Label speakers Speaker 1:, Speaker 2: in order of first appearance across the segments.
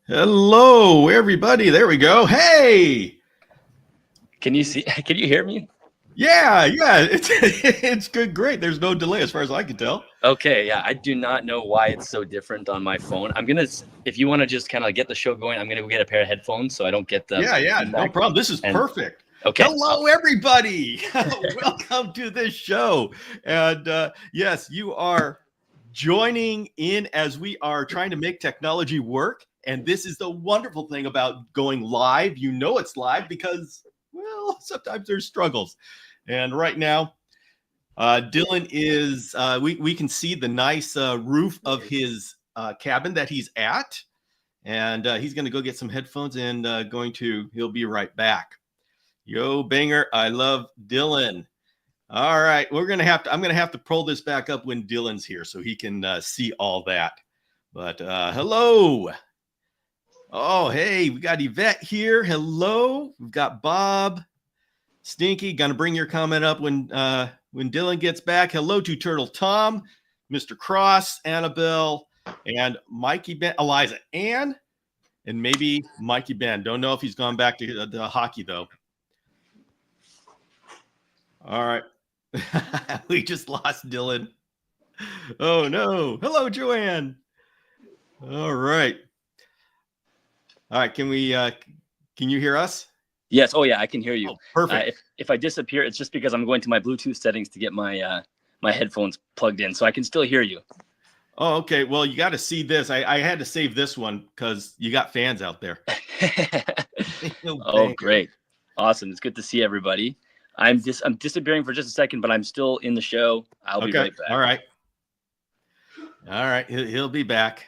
Speaker 1: Hello, everybody. There we go. Hey.
Speaker 2: Can you see? Can you hear me?
Speaker 1: Yeah. It's good. Great. There's no delay as far as I can tell.
Speaker 2: Okay, yeah. I do not know why it's so different on my phone. If you want to just kind of get the show going, I'm gonna go get a pair of headphones so I don't get the
Speaker 1: Yeah. No
Speaker 2: feedback.
Speaker 1: problem. This is
Speaker 2: And
Speaker 1: perfect.
Speaker 2: okay,
Speaker 1: Hello, everybody. Welcome to this show. And yes, you are joining in as we are trying to make technology work. And this is the wonderful thing about going live. You know it's live because, well, sometimes there's struggles. And right now, Dillon is, we can see the nice roof of his cabin that he's at. And he's going to go get some headphones and he'll be right back. Yo, Banger, I love Dillon. All right, I'm going to have to pull this back up when Dillon's here so he can see all that. But hello. Oh, hey, we got Yvette here. Hello. We've got Bob. Stinky, gonna bring your comment up when Dillon gets back. Hello to Turtle Tom, Mr. Cross, Annabelle, and Mikey Ben, Eliza, and maybe Mikey Ben. Don't know if he's gone back to the hockey though. All right, we just lost Dillon. Oh no! Hello, Joanne. All right. Can we? Can you hear us?
Speaker 2: Yes. Oh yeah, I can hear you.
Speaker 1: Oh, perfect.
Speaker 2: If I disappear, it's just because I'm going to my Bluetooth settings to get my my headphones plugged in, so I can still hear you.
Speaker 1: Oh, okay. Well, you got to see this. I had to save this one because you got fans out there.
Speaker 2: Oh, great. Awesome. It's good to see everybody. I'm disappearing for just a second, but I'm still in the show. I'll be right back.
Speaker 1: All right. He'll be back.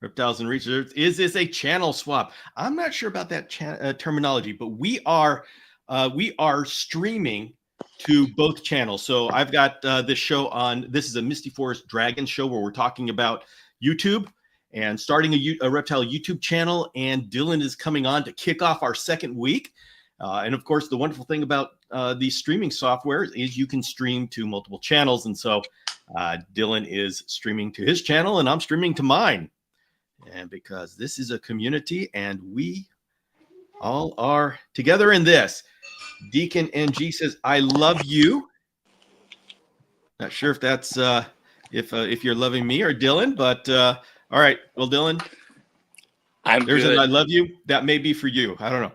Speaker 1: Reptiles and Research. Is this a channel swap? I'm not sure about that terminology, but we are streaming to both channels. So I've got this show on. This is a Misty Forest Dragon show where we're talking about YouTube and starting a reptile YouTube channel. And Dillon is coming on to kick off our second week. And of course, the wonderful thing about these streaming software is you can stream to multiple channels. And so Dillon is streaming to his channel and I'm streaming to mine. And because this is a community and we all are together in this. Deacon NG says, I love you. Not sure if that's if you're loving me or Dillon, but all right. Well, Dillon, there's
Speaker 2: good.
Speaker 1: an I love you. That may be for you. I don't
Speaker 2: know.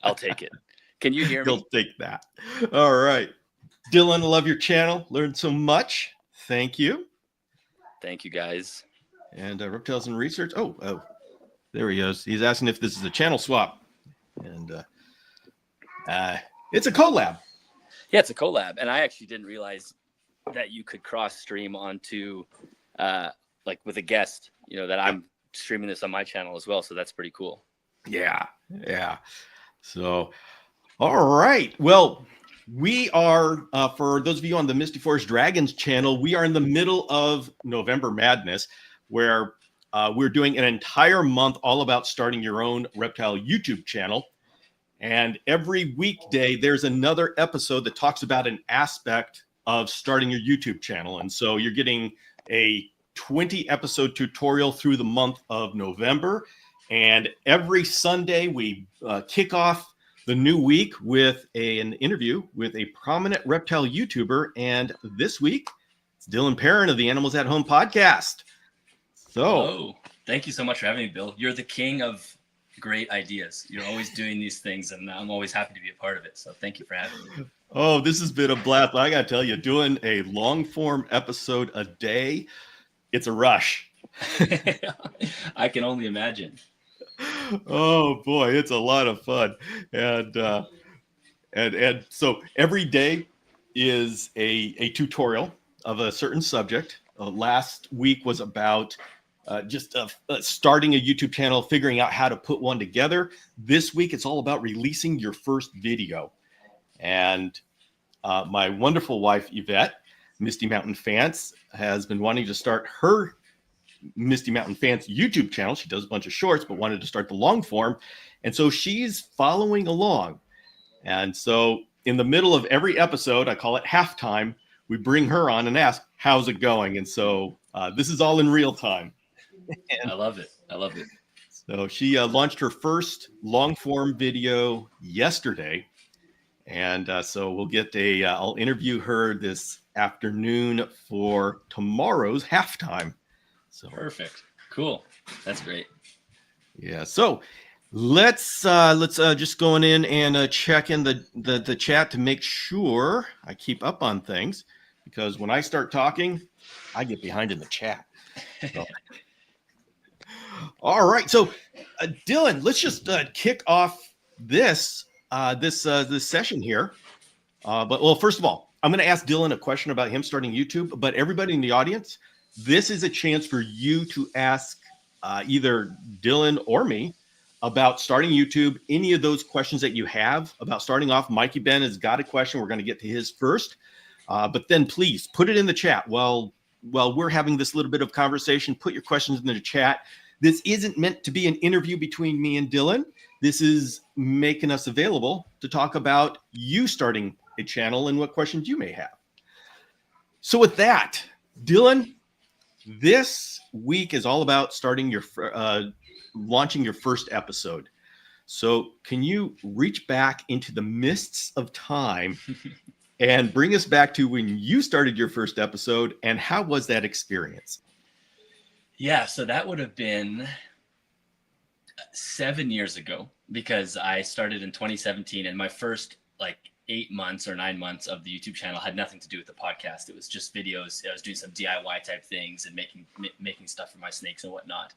Speaker 2: I'll take it. Can you hear me?
Speaker 1: You'll take that. All right. Dillon, I love your channel. Learned so much. Thank you.
Speaker 2: Thank you, guys.
Speaker 1: And Reptiles and Research. Oh, there he is. He's asking if this is a channel swap. And it's a collab.
Speaker 2: Yeah, it's a collab. And I actually didn't realize that you could cross stream onto like with a guest, you know, that I'm streaming this on my channel as well. So that's pretty cool.
Speaker 1: Yeah. So, all right. Well, we are, for those of you on the Misty Forest Dragons channel, we are in the middle of November Madness, where we're doing an entire month all about starting your own reptile YouTube channel. And every weekday, there's another episode that talks about an aspect of starting your YouTube channel. And so you're getting a 20 episode tutorial through the month of November. And every Sunday, we kick off the new week with an interview with a prominent reptile YouTuber. And this week, it's Dillon Perron of the Animals at Home podcast. So,
Speaker 2: thank you so much for having me, Bill. You're the king of great ideas. You're always doing these things, and I'm always happy to be a part of it. So thank you for having me.
Speaker 1: Oh, this has been a blast. I got to tell you, doing a long form episode a day, it's a rush.
Speaker 2: I can only imagine.
Speaker 1: Oh boy, it's a lot of fun. And so every day is a tutorial of a certain subject. Last week was about just starting a YouTube channel, figuring out how to put one together. This week, it's all about releasing your first video. And my wonderful wife, Yvette, Misty Mountain Fans, has been wanting to start her Misty Mountain Fans YouTube channel. She does a bunch of shorts, but wanted to start the long form. And so she's following along. And so in the middle of every episode, I call it halftime, we bring her on and ask, how's it going? And so this is all in real time.
Speaker 2: And I love it. I love it.
Speaker 1: So she launched her first long form video yesterday. And so we'll get I'll interview her this afternoon for tomorrow's halftime. So
Speaker 2: Perfect. Cool. That's great.
Speaker 1: yeah. So let's just going in and check in the chat to make sure I keep up on things, because when I start talking, I get behind in the chat. So. All right. So Dillon, let's just kick off this session here. But first of all, I'm going to ask Dillon a question about him starting YouTube. But everybody in the audience, this is a chance for you to ask either Dillon or me about starting YouTube. Any of those questions that you have about starting off. Mikey Ben has got a question. We're going to get to his first. But then please put it in the chat. While we're having this little bit of conversation, put your questions in the chat. This isn't meant to be an interview between me and Dillon. This is making us available to talk about you starting a channel and what questions you may have. So with that, Dillon, this week is all about starting your launching your first episode. So can you reach back into the mists of time and bring us back to when you started your first episode, and how was that experience?
Speaker 2: Yeah, so that would have been 7 years ago, because I started in 2017, and my first 8 months or 9 months of the YouTube channel had nothing to do with the podcast. It was just videos. I was doing some DIY type things and making stuff for my snakes and whatnot.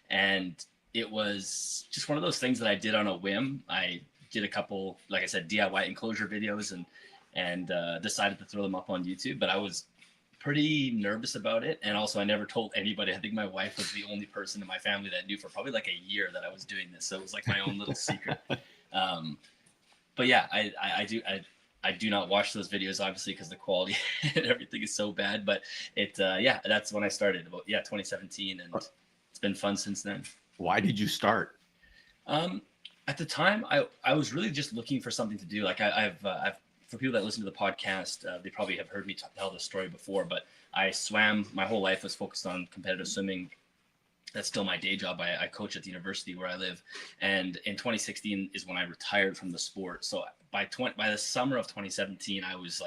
Speaker 2: And it was just one of those things that I did on a whim. I did a couple, like I said, DIY enclosure videos and decided to throw them up on YouTube. But I was pretty nervous about it, and also I never told anybody. I think my wife was the only person in my family that knew for probably a year that I was doing this, so it was like my own little secret. But yeah, I do not watch those videos, obviously, because the quality and everything is so bad. But yeah, that's when I started, about 2017, and it's been fun since then.
Speaker 1: Why did you start?
Speaker 2: At the time, I was really just looking for something to do. Like I've for people that listen to the podcast, they probably have heard me tell this story before, but I swam. My whole life was focused on competitive swimming. That's still my day job. I coach at the university where I live. And in 2016 is when I retired from the sport. So by the summer of 2017, I was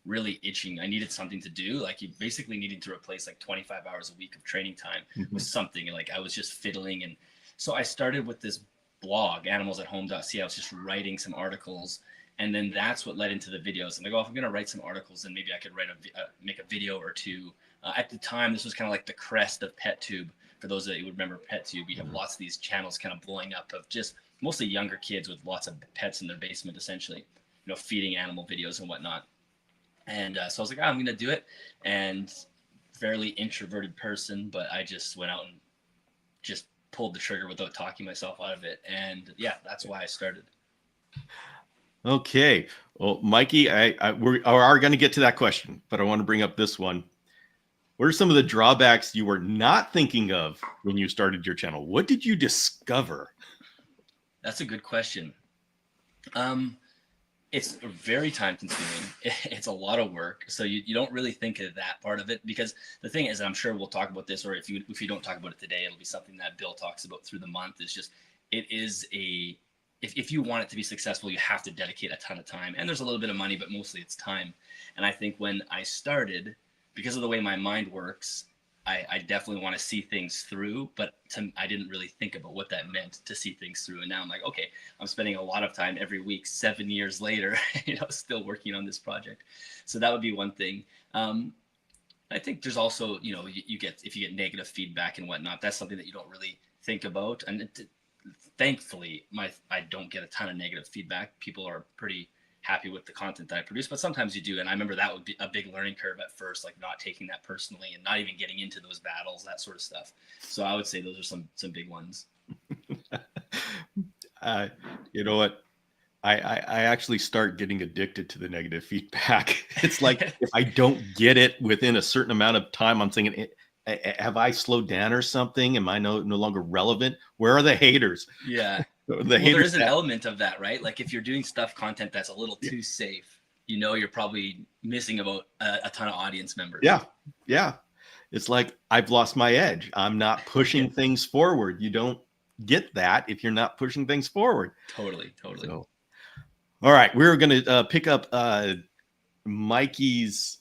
Speaker 2: really itching. I needed something to do. You basically needing to replace 25 hours a week of training time with something. I was just fiddling. And so I started with this blog, animalsathome.ca. I was just writing some articles. And then that's what led into the videos. I'm like, if I'm going to write some articles, then maybe I could make a video or two. At the time, this was kind of the crest of PetTube. For those that you would remember PetTube, we have lots of these channels kind of blowing up of just mostly younger kids with lots of pets in their basement, essentially, feeding animal videos and whatnot. And so I was like, I'm going to do it. And fairly introverted person, but I just went out and just pulled the trigger without talking myself out of it. And yeah, that's why I started.
Speaker 1: Okay. Well, Mikey, we are going to get to that question, but I want to bring up this one. What are some of the drawbacks you were not thinking of when you started your channel? What did you discover?
Speaker 2: That's a good question. It's very time consuming. It's a lot of work. So you don't really think of that part of it, because the thing is, and I'm sure we'll talk about this, or if you don't talk about it today, it'll be something that Bill talks about through the month. It's just, it is if you want it to be successful, you have to dedicate a ton of time, and there's a little bit of money, but mostly it's time. And I think when I started, because of the way my mind works, I definitely want to see things through, but I didn't really think about what that meant to see things through. And now I'm like, okay, I'm spending a lot of time every week, 7 years later, still working on this project. So that would be one thing. I think there's also, if you get negative feedback and whatnot, that's something that you don't really think about. And thankfully, I don't get a ton of negative feedback. People are pretty happy with the content that I produce, but sometimes you do. And I remember that would be a big learning curve at first, not taking that personally and not even getting into those battles, that sort of stuff. So I would say those are some big ones.
Speaker 1: You know what? I actually start getting addicted to the negative feedback. It's like, if I don't get it within a certain amount of time, I'm thinking, have I slowed down or something? Am I no longer relevant? Where are the haters?
Speaker 2: Yeah. There is an element of that, right? If you're doing content that's a little too safe, you're probably missing about a ton of audience members.
Speaker 1: Yeah. it's like I've lost my edge. I'm not pushing things forward. You don't get that if you're not pushing things forward.
Speaker 2: Totally.
Speaker 1: So, all right, we're going to pick up Mikey's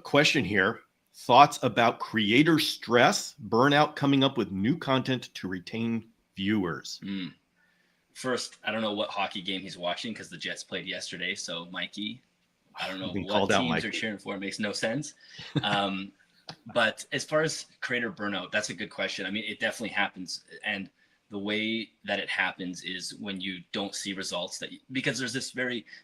Speaker 1: question here. Thoughts about creator stress, burnout, coming up with new content to retain viewers.
Speaker 2: First, I don't know what hockey game he's watching because the Jets played yesterday. So, Mikey, I don't know what teams are cheering for. It makes no sense. But as far as creator burnout, that's a good question. I mean, it definitely happens. And the way that it happens is when you don't see results, because there's this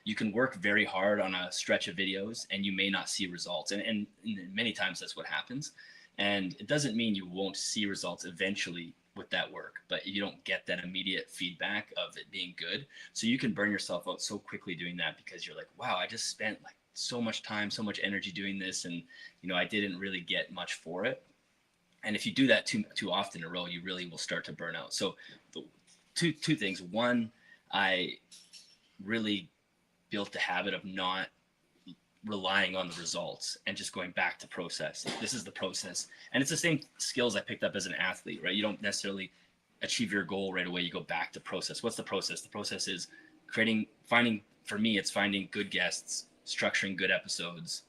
Speaker 2: you can work very hard on a stretch of videos and you may not see results. And many times that's what happens. And it doesn't mean you won't see results eventually with that work, but you don't get that immediate feedback of it being good. So you can burn yourself out so quickly doing that because you're like, wow, I just spent like so much time, so much energy doing this. And, I didn't really get much for it. And if you do that too often in a row, you really will start to burn out. So two things. One, I really built the habit of not relying on the results and just going back to process. This is the process. And it's the same skills I picked up as an athlete, right? You don't necessarily achieve your goal right away. You go back to process. What's the process? The process is finding good guests, structuring good episodes,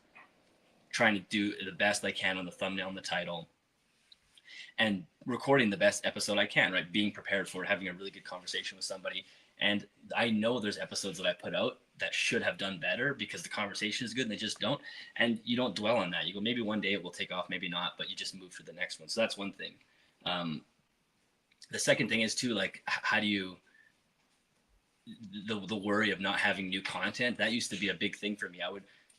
Speaker 2: trying to do the best I can on the thumbnail and the title, and recording the best episode I can, right? Being prepared for having a really good conversation with somebody. And I know there's episodes that I put out that should have done better because the conversation is good and they just don't. And you don't dwell on that. You go, maybe one day it will take off, maybe not, but you just move to the next one. So that's one thing. The second thing is too, like, how do you, the worry of not having new content, that used to be a big thing for me.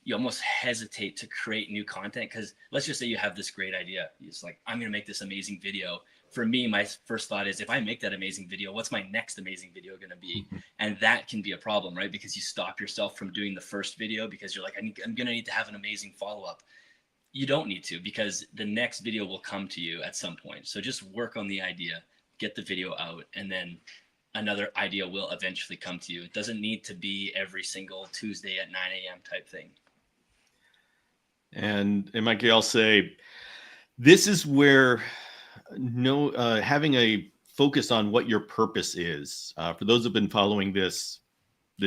Speaker 2: You almost hesitate to create new content because let's just say you have this great idea. It's like, I'm going to make this amazing video. For me, my first thought is, if I make that amazing video, what's my next amazing video going to be? And that can be a problem, right? Because you stop yourself from doing the first video because you're like, I'm going to need to have an amazing follow-up. You don't need to, because the next video will come to you at some point. So just work on the idea, get the video out, and then another idea will eventually come to you. It doesn't need to be every single Tuesday at 9 a.m. type thing.
Speaker 1: And Mikey, I'll say, this is where having a focus on what your purpose is. For those who've been following this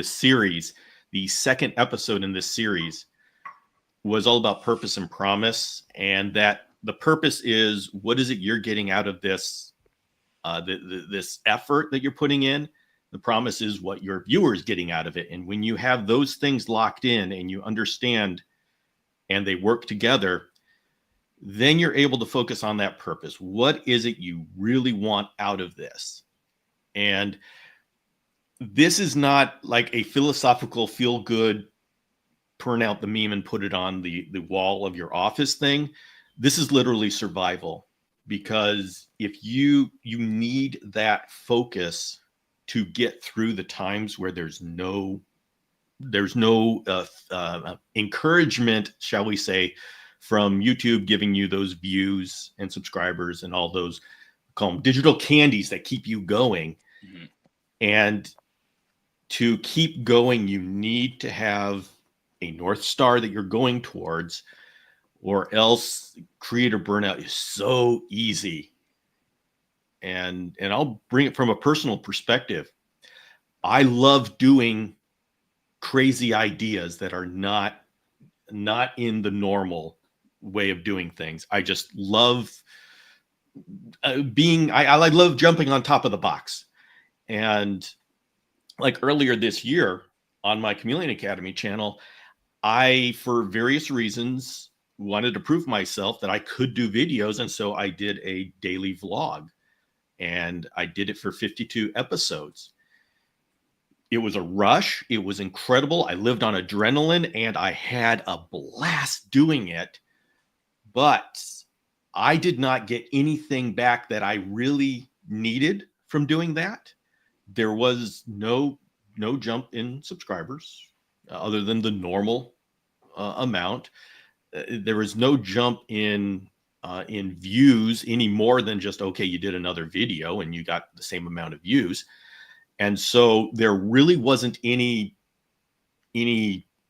Speaker 1: series, the second episode in this series was all about purpose and promise, and that the purpose is, what is it you're getting out of this, this effort that you're putting in? The promise is what your viewer is getting out of it. And when you have those things locked in and you understand and they work together, then you're able to focus on that purpose. What is it you really want out of this? And this is not like a philosophical feel-good, print out the meme and put it on the wall of your office thing. This is literally survival, because if you need that focus to get through the times where there's no encouragement, shall we say, from YouTube giving you those views and subscribers and all those, call them digital candies that keep you going. Mm-hmm. And to keep going, you need to have a North Star that you're going towards, or else creator burnout is so easy. And I'll bring it from a personal perspective. I love doing crazy ideas that are not in the normal way of doing things. I just love I love jumping on top of the box. And like earlier this year on my Chameleon Academy channel, I, for various reasons, wanted to prove myself that I could do videos. And so I did a daily vlog, and I did it for 52 episodes. It was a rush. It was incredible. I lived on adrenaline and I had a blast doing it, but I did not get anything back that I really needed from doing that. There was no jump in subscribers other than the normal amount. There was no jump in views any more than just, okay, you did another video and you got the same amount of views. And so there really wasn't any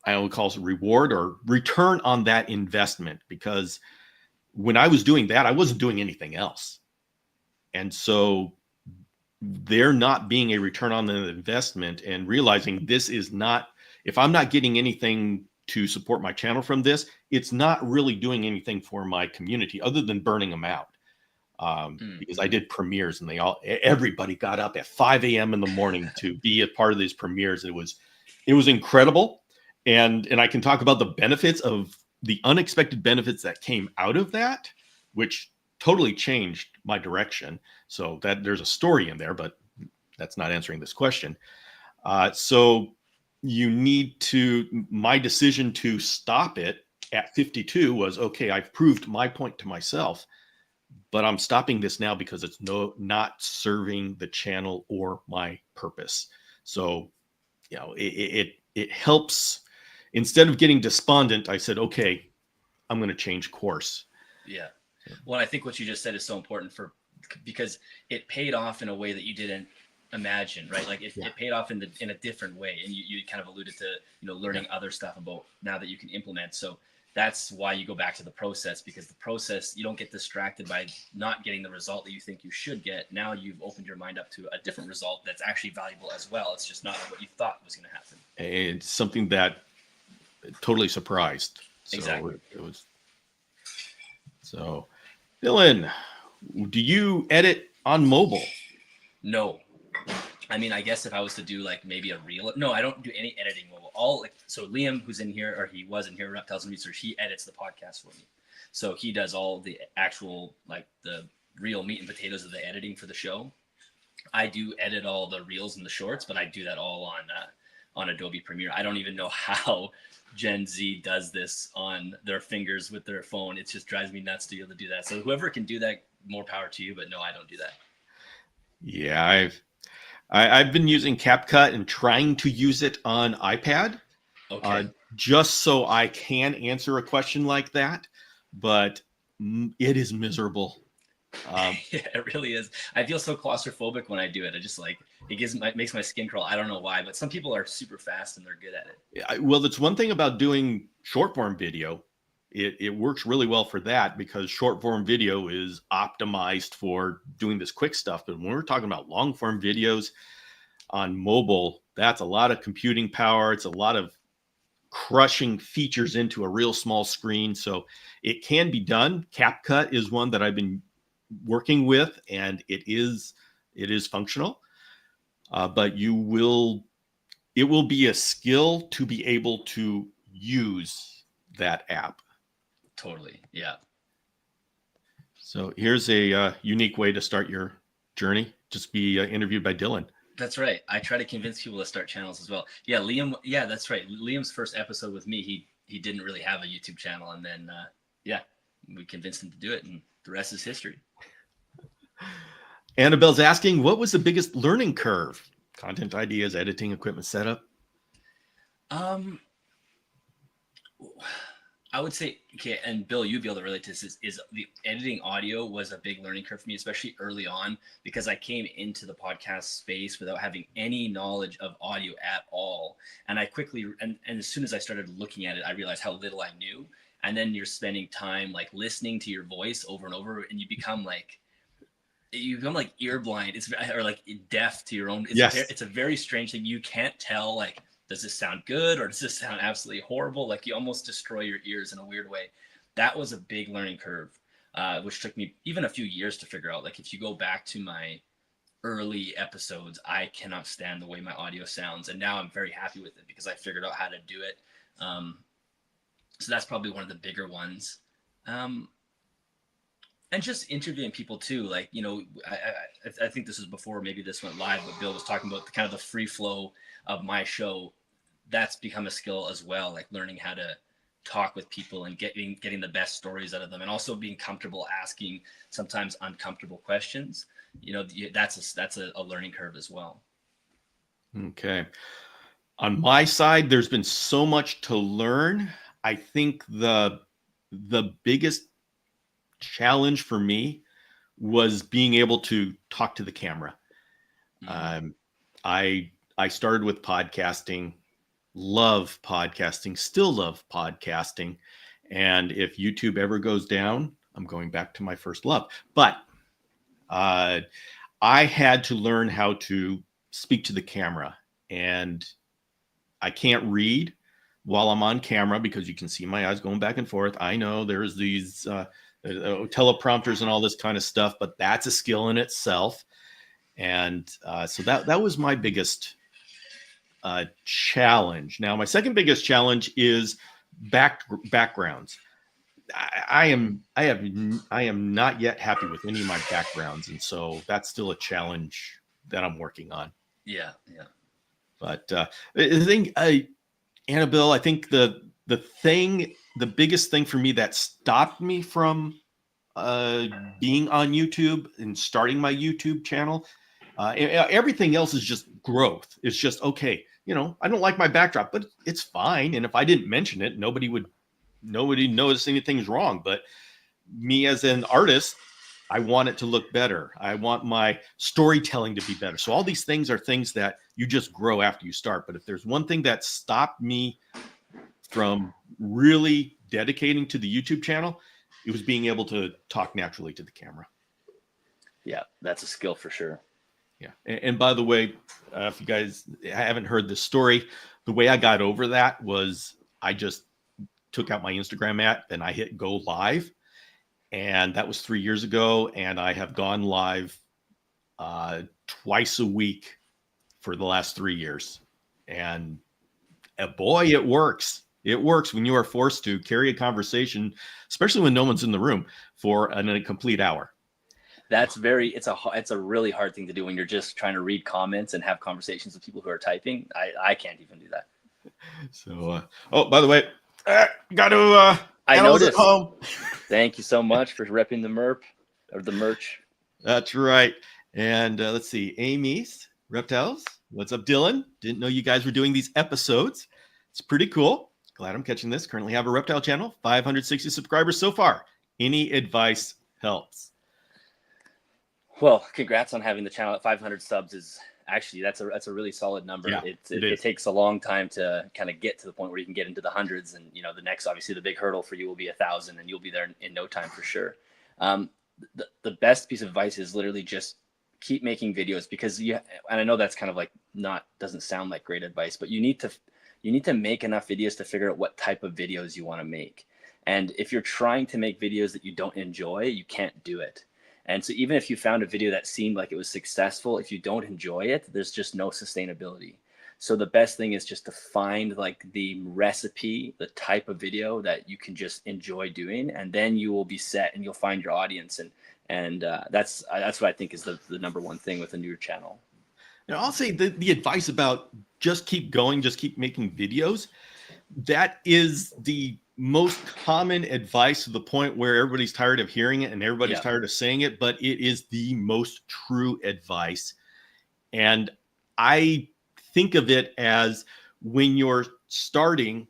Speaker 1: I would call it reward or return on that investment, because when I was doing that, I wasn't doing anything else. And so there not being a return on the investment and realizing this is not, if I'm not getting anything to support my channel from this, it's not really doing anything for my community other than burning them out. Because I did premieres and everybody got up at 5 a.m. in the morning to be a part of these premieres. It was incredible. And I can talk about the benefits of the unexpected benefits that came out of that, which totally changed my direction. So that there's a story in there, but that's not answering this question. So you need to, my decision to stop it at 52 was, okay, I've proved my point to myself, but I'm stopping this now because it's not serving the channel or my purpose. So, you know, it helps. Instead of getting despondent, I said, okay, I'm going to change course.
Speaker 2: Yeah. Well, I think what you just said is so important because it paid off in a way that you didn't imagine, right? Like it paid off in a different way. And you kind of alluded to, learning other stuff about now that you can implement. So that's why you go back to the process, because the process, you don't get distracted by not getting the result that you think you should get. Now you've opened your mind up to a different result that's actually valuable as well. It's just not what you thought was going to happen.
Speaker 1: It's something that totally surprised. So
Speaker 2: exactly.
Speaker 1: It was. So, Dillon, do you edit on mobile?
Speaker 2: No. I mean, I guess if I was to do like maybe a reel, no, I don't do any editing mobile. So Liam, who's in here, or he was in here, Reptiles and Research, he edits the podcast for me. So he does all the actual, like the real meat and potatoes of the editing for the show. I do edit all the reels and the shorts, but I do that all on Adobe Premiere. I don't even know how Gen Z does this on their fingers with their phone. It just drives me nuts to be able to do that. So whoever can do that, more power to you. But no, I don't do that.
Speaker 1: Yeah, I've been using CapCut and trying to use it on iPad, just so I can answer a question like that. But it is miserable.
Speaker 2: Yeah, it really is. I feel so claustrophobic when I do it. I just like it makes my skin crawl. I don't know why, but some people are super fast and they're good at it.
Speaker 1: Well, it's one thing about doing short form video. It works really well for that because short form video is optimized for doing this quick stuff. But when we're talking about long form videos on mobile, that's a lot of computing power. It's a lot of crushing features into a real small screen. So it can be done. CapCut is one that I've been working with, and it is functional. But it will be a skill to be able to use that app.
Speaker 2: Totally. Yeah.
Speaker 1: So here's a unique way to start your journey. Just be interviewed by Dillon.
Speaker 2: That's right. I try to convince people to start channels as well. Yeah, Liam. Yeah, that's right. Liam's first episode with me, he didn't really have a YouTube channel, and then we convinced him to do it, and the rest is history.
Speaker 1: Annabelle's asking, what was the biggest learning curve? Content ideas, editing, equipment setup.
Speaker 2: I would say, okay, and Bill, you'd be able to relate to this, is the editing audio was a big learning curve for me, especially early on, because I came into the podcast space without having any knowledge of audio at all. And I quickly, and as soon as I started looking at it, I realized how little I knew. And then you're spending time like listening to your voice over and over, and you become like ear blind. Or like deaf to your own. It's a very strange thing. You can't tell, like, does this sound good or does this sound absolutely horrible? Like you almost destroy your ears in a weird way. That was a big learning curve, which took me even a few years to figure out. Like if you go back to my early episodes, I cannot stand the way my audio sounds. And now I'm very happy with it because I figured out how to do it. So that's probably one of the bigger ones. And just interviewing people too. Like, I think this was before maybe this went live, but Bill was talking about the free flow of my show. That's become a skill as well, like learning how to talk with people and getting the best stories out of them, and also being comfortable asking sometimes uncomfortable questions. That's a learning curve as well.
Speaker 1: Okay. On my side, there's been so much to learn. I think the biggest challenge for me was being able to talk to the camera. Mm-hmm. I started with podcasting, still love podcasting. And if YouTube ever goes down, I'm going back to my first love. But uh, I had to learn how to speak to the camera, and I can't read while I'm on camera because you can see my eyes going back and forth. I know there's these teleprompters and all this kind of stuff, but that's a skill in itself. And so that was my biggest challenge. Now, my second biggest challenge is backgrounds. I am not yet happy with any of my backgrounds, and so that's still a challenge that I'm working on.
Speaker 2: Yeah.
Speaker 1: But I think Annabelle, I think the biggest thing for me that stopped me from being on YouTube and starting my YouTube channel, everything else is just growth. It's just, okay, I don't like my backdrop, but it's fine. And if I didn't mention it, nobody notice anything's wrong. But me as an artist, I want it to look better. I want my storytelling to be better. So all these things are things that you just grow after you start. But if there's one thing that stopped me from really dedicating to the YouTube channel, it was being able to talk naturally to the camera.
Speaker 2: Yeah, that's a skill for sure.
Speaker 1: Yeah. And by the way, if you guys haven't heard this story, the way I got over that was I just took out my Instagram app and I hit go live. And that was 3 years ago. And I have gone live twice a week for the last 3 years. And boy, it works. It works when you are forced to carry a conversation, especially when no one's in the room, for a complete hour.
Speaker 2: That's it's a really hard thing to do when you're just trying to read comments and have conversations with people who are typing. I can't even do that.
Speaker 1: So, oh, by the way, got to.
Speaker 2: I noticed.
Speaker 1: Home.
Speaker 2: Thank you so much for repping the merch.
Speaker 1: That's right. And let's see, Amy's Reptiles. What's up, Dillon? Didn't know you guys were doing these episodes. It's pretty cool. Glad I'm catching this. Currently have a reptile channel, 560 subscribers so far. Any advice helps.
Speaker 2: Well, congrats on having the channel at 500 subs. Is actually that's a really solid number.
Speaker 1: Yeah,
Speaker 2: it takes a long time to kind of get to the point where you can get into the hundreds, and the next, obviously the big hurdle for you will be 1,000, and you'll be there in no time for sure. The best piece of advice is literally just keep making videos, because and I know that's kind of like doesn't sound like great advice, but you need to make enough videos to figure out what type of videos you want to make. And if you're trying to make videos that you don't enjoy, you can't do it. And so even if you found a video that seemed like it was successful, if you don't enjoy it, there's just no sustainability. So the best thing is just to find like the recipe, the type of video that you can just enjoy doing, and then you will be set and you'll find your audience. And that's what I think is the number one thing with a newer channel.
Speaker 1: I'll say the advice about just keep going, just keep making videos. That is the most common advice, to the point where everybody's tired of hearing it and everybody's tired of saying it, but it is the most true advice. And I think of it as, when you're starting,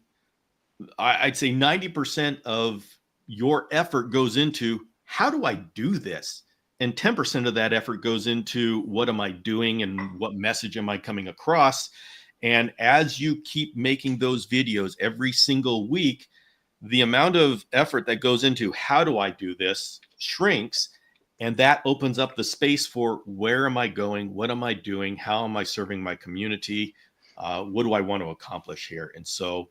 Speaker 1: I'd say 90% of your effort goes into, how do I do this? And 10% of that effort goes into, what am I doing and what message am I coming across? And as you keep making those videos every single week, the amount of effort that goes into, how do I do this, shrinks. And that opens up the space for, where am I going? What am I doing? How am I serving my community? What do I want to accomplish here? And so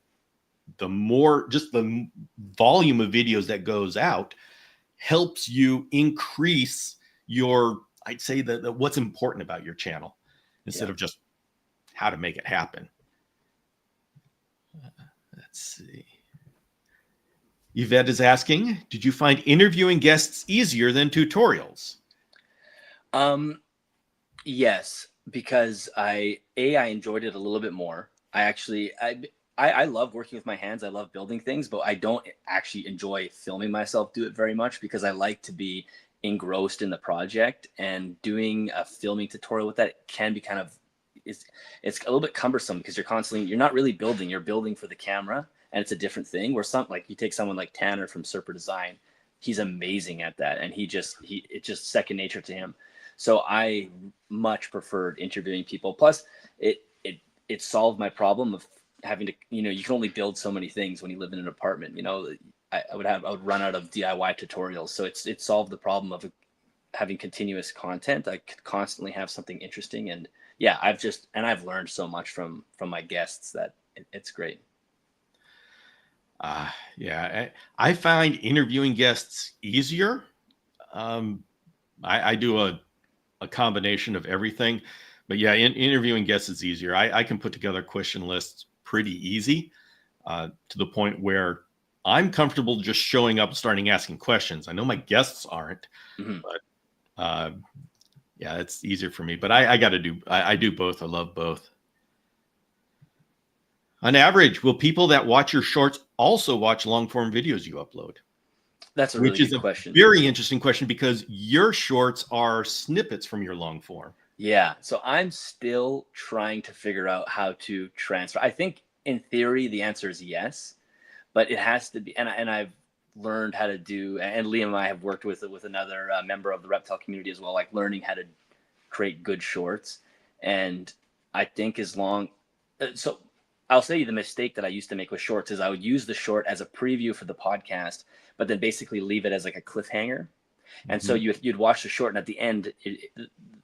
Speaker 1: the more, just the volume of videos that goes out helps you increase your, I'd say, the what's important about your channel, instead of just how to make it happen. Let's see. Yvette is asking, did you find interviewing guests easier than tutorials?
Speaker 2: Yes, because I enjoyed it a little bit more. I love working with my hands. I love building things, but I don't actually enjoy filming myself do it very much, because I like to be engrossed in the project, and doing a filming tutorial with that can be kind of, it's a little bit cumbersome, because you're not really building, you're building for the camera. And it's a different thing, where you take someone like Tanner from Serper Design, he's amazing at that. And it's just second nature to him. So I much preferred interviewing people. Plus it solved my problem of having to, you can only build so many things when you live in an apartment. I would run out of DIY tutorials. So it solved the problem of having continuous content. I could constantly have something interesting, and yeah, I've learned so much from my guests that it's great.
Speaker 1: Yeah, I find interviewing guests easier. Um, I do a combination of everything, but yeah, interviewing guests is easier. I can put together question lists pretty easy, to the point where I'm comfortable just showing up and starting asking questions. I know my guests aren't,
Speaker 2: Mm-hmm.
Speaker 1: but yeah, it's easier for me. But I do both. I love both. On average, will people that watch your shorts also watch long form videos you upload?
Speaker 2: That's a really
Speaker 1: Which is
Speaker 2: good
Speaker 1: a
Speaker 2: question.
Speaker 1: very interesting question because your shorts are snippets from your long form.
Speaker 2: Yeah, so I'm still trying to figure out how to transfer. I think in theory the answer is yes, but it has to be, and I've learned how to do, and Liam and I have worked with another member of the reptile community as well, like learning how to create good shorts. And I think as long, so I'll say the mistake that I used to make with shorts is I would use the short as a preview for the podcast, but then basically leave it as like a cliffhanger. And so
Speaker 1: Mhm.
Speaker 2: you'd watch the short, and at the end,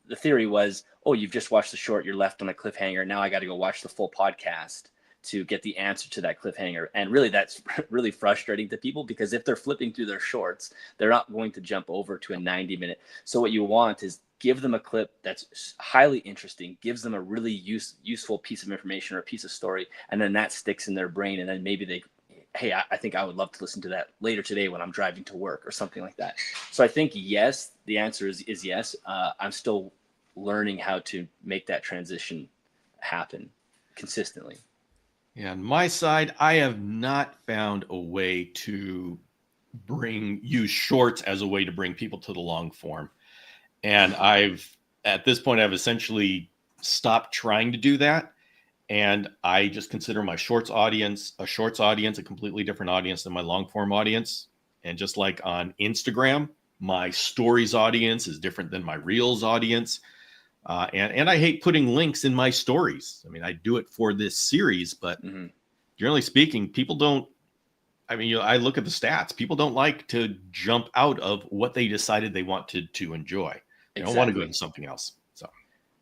Speaker 2: the theory was, oh, you've just watched the short, you're left on a cliffhanger. Now I got to go watch the full podcast to get the answer to that cliffhanger. And really, that's really frustrating to people, because if they're flipping through their shorts, they're not going to jump over to a 90-minute. So what you want is give them a clip that's highly interesting, gives them a really useful piece of information or a piece of story, and then that sticks in their brain. And then maybe they, hey, I think I would love to listen to that later today when I'm driving to work or something like that. So I think yes, the answer is yes. I'm still learning how to make that transition happen consistently.
Speaker 1: Yeah, on my side, I have not found a way to use shorts as a way to bring people to the long form. And at this point, I've essentially stopped trying to do that. And I just consider my shorts audience a completely different audience than my long form audience. And just like on Instagram, my stories audience is different than my reels audience. And I hate putting links in my stories. I mean, I do it for this series, but
Speaker 2: Mm-hmm.
Speaker 1: generally speaking, people don't. I mean, I look at the stats. People don't like to jump out of what they decided they wanted to enjoy. They don't want to go
Speaker 2: Exactly.
Speaker 1: into something else. So,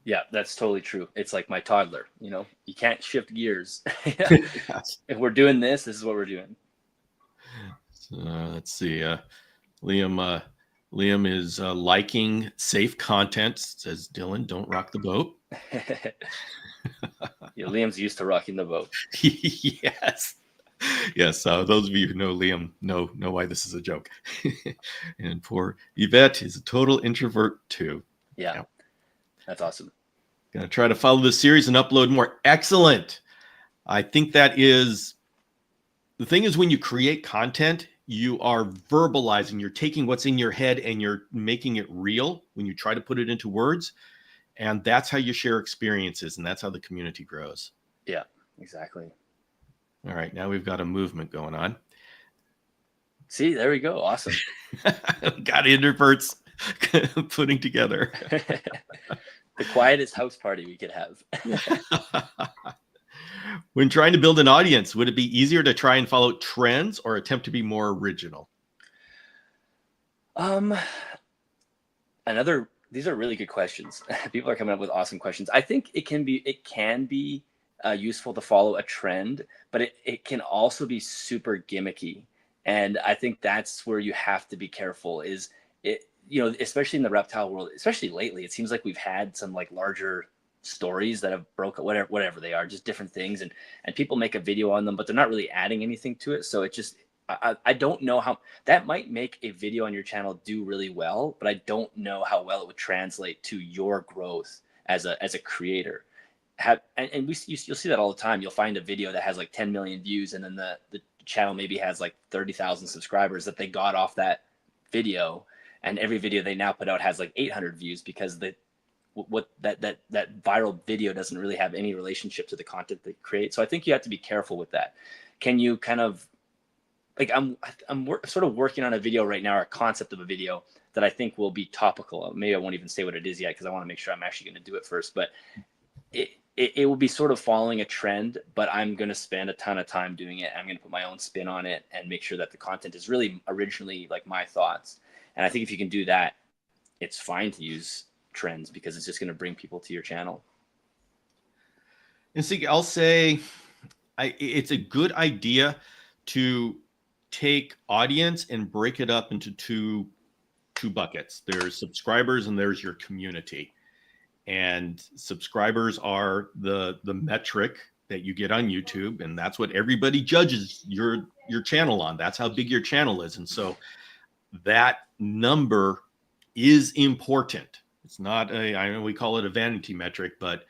Speaker 2: Yeah, that's totally true. It's like my toddler, you can't shift gears.
Speaker 1: yes.
Speaker 2: If we're doing this is what we're doing.
Speaker 1: So, let's see. Liam, Liam is liking safe content. Says Dillon, don't rock the boat.
Speaker 2: Yeah, Liam's used to rocking the boat.
Speaker 1: Yes. Yes. Those of you who know Liam know why this is a joke. And poor Yvette is a total introvert too.
Speaker 2: Yeah, that's awesome.
Speaker 1: Gonna try to follow this series and upload more. Excellent. I think that is the thing is when you create content, you are verbalizing, you're taking what's in your head and you're making it real when you try to put it into words. And that's how you share experiences, and that's how the community grows.
Speaker 2: Yeah, exactly.
Speaker 1: All right, now we've got a movement going on.
Speaker 2: See, there we go. Awesome.
Speaker 1: Got introverts putting together.
Speaker 2: The quietest house party we could have.
Speaker 1: When trying to build an audience, would it be easier to try and follow trends or attempt to be more original?
Speaker 2: These are really good questions. People are coming up with awesome questions. I think it can be useful to follow a trend, but it can also be super gimmicky. And I think that's where you have to be careful is it, especially in the reptile world, especially lately, it seems like we've had some like larger stories that have broken, whatever they are, just different things. And people make a video on them, but they're not really adding anything to it. So it just, I don't know how that might make a video on your channel do really well, but I don't know how well it would translate to your growth as a creator. You'll see that all the time. You'll find a video that has like 10 million views, and then the channel maybe has like 30,000 subscribers that they got off that video, and every video they now put out has like 800 views because that viral video doesn't really have any relationship to the content they create. So I think you have to be careful with that. Can you kind of like I'm sort of working on a video right now, or a concept of a video that I think will be topical. Maybe I won't even say what it is yet because I want to make sure I'm actually going to do it first. But it will be sort of following a trend, but I'm going to spend a ton of time doing it. I'm going to put my own spin on it and make sure that the content is really originally like my thoughts. And I think if you can do that, it's fine to use trends because it's just going to bring people to your channel.
Speaker 1: And see, I'll say it's a good idea to take audience and break it up into two buckets. There's subscribers and there's your community. And subscribers are the metric that you get on YouTube, and that's what everybody judges your channel on. That's how big your channel is. And so that number is important. It's not I know we call it a vanity metric, but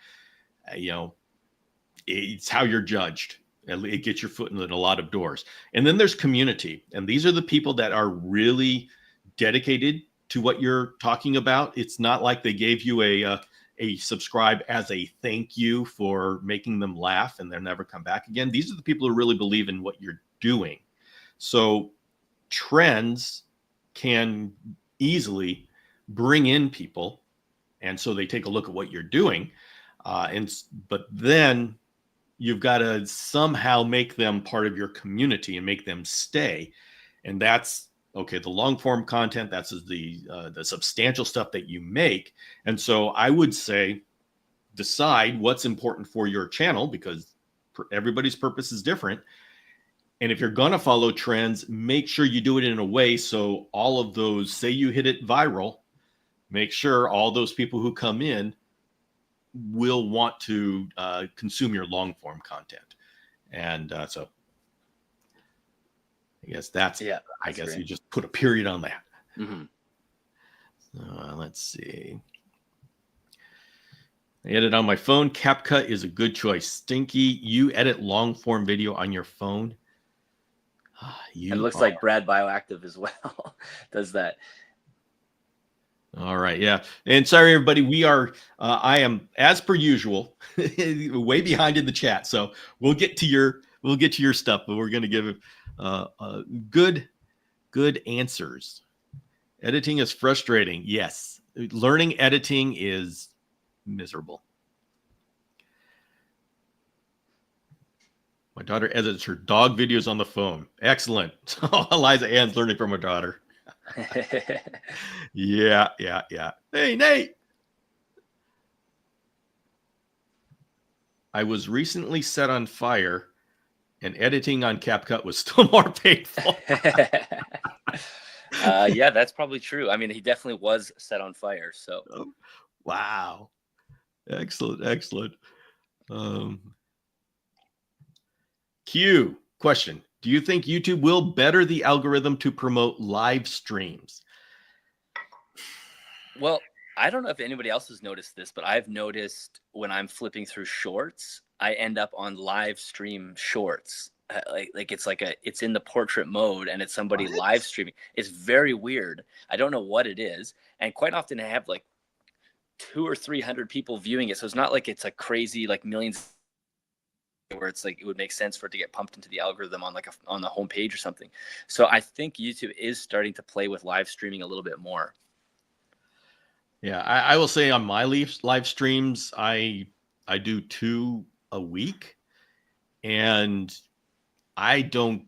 Speaker 1: it's how you're judged. It gets your foot in a lot of doors. And then there's community, and these are the people that are really dedicated to what you're talking about. It's not like they gave you a subscribe as a thank you for making them laugh and they'll never come back again. These are the people who really believe in what you're doing. So trends can easily bring in people, and so they take a look at what you're doing, but then you've got to somehow make them part of your community and make them stay. And that's okay. The long form content, that's the substantial stuff that you make. And so I would say decide what's important for your channel, because everybody's purpose is different. And if you're going to follow trends, make sure you do it in a way so all of those, say you hit it viral, make sure all those people who come in will want to consume your long form content. And so I guess that's great. You just put a period on that.
Speaker 2: Mm-hmm.
Speaker 1: Let's see. I edit on my phone. CapCut is a good choice. Stinky, you edit long form video on your phone?
Speaker 2: It looks like Brad Bioactive as well does that.
Speaker 1: All right. Yeah. And sorry, everybody, we are, I am, as per usual, way behind in the chat. So we'll get to your stuff, but we're going to give good answers. Editing is frustrating. Yes. Learning editing is miserable. My daughter edits her dog videos on the phone. Excellent. Eliza Ann's learning from her daughter. Yeah. Hey, Nate. I was recently set on fire, and editing on CapCut was still more painful.
Speaker 2: Yeah, that's probably true. I mean, he definitely was set on fire. So,
Speaker 1: wow. Excellent. Q question. Do you think YouTube will better the algorithm to promote live streams?
Speaker 2: Well, I don't know if anybody else has noticed this, but I've noticed when I'm flipping through shorts, I end up on live stream shorts. Like it's in the portrait mode and it's somebody live streaming. It's very weird. I don't know what it is. And quite often I have like 200 or 300 people viewing it. So it's not like it's a crazy, like millions where it's like it would make sense for it to get pumped into the algorithm on like on the homepage or something. So I think YouTube is starting to play with live streaming a little bit more.
Speaker 1: Yeah, I will say on my live streams, I do 2 a week, and I don't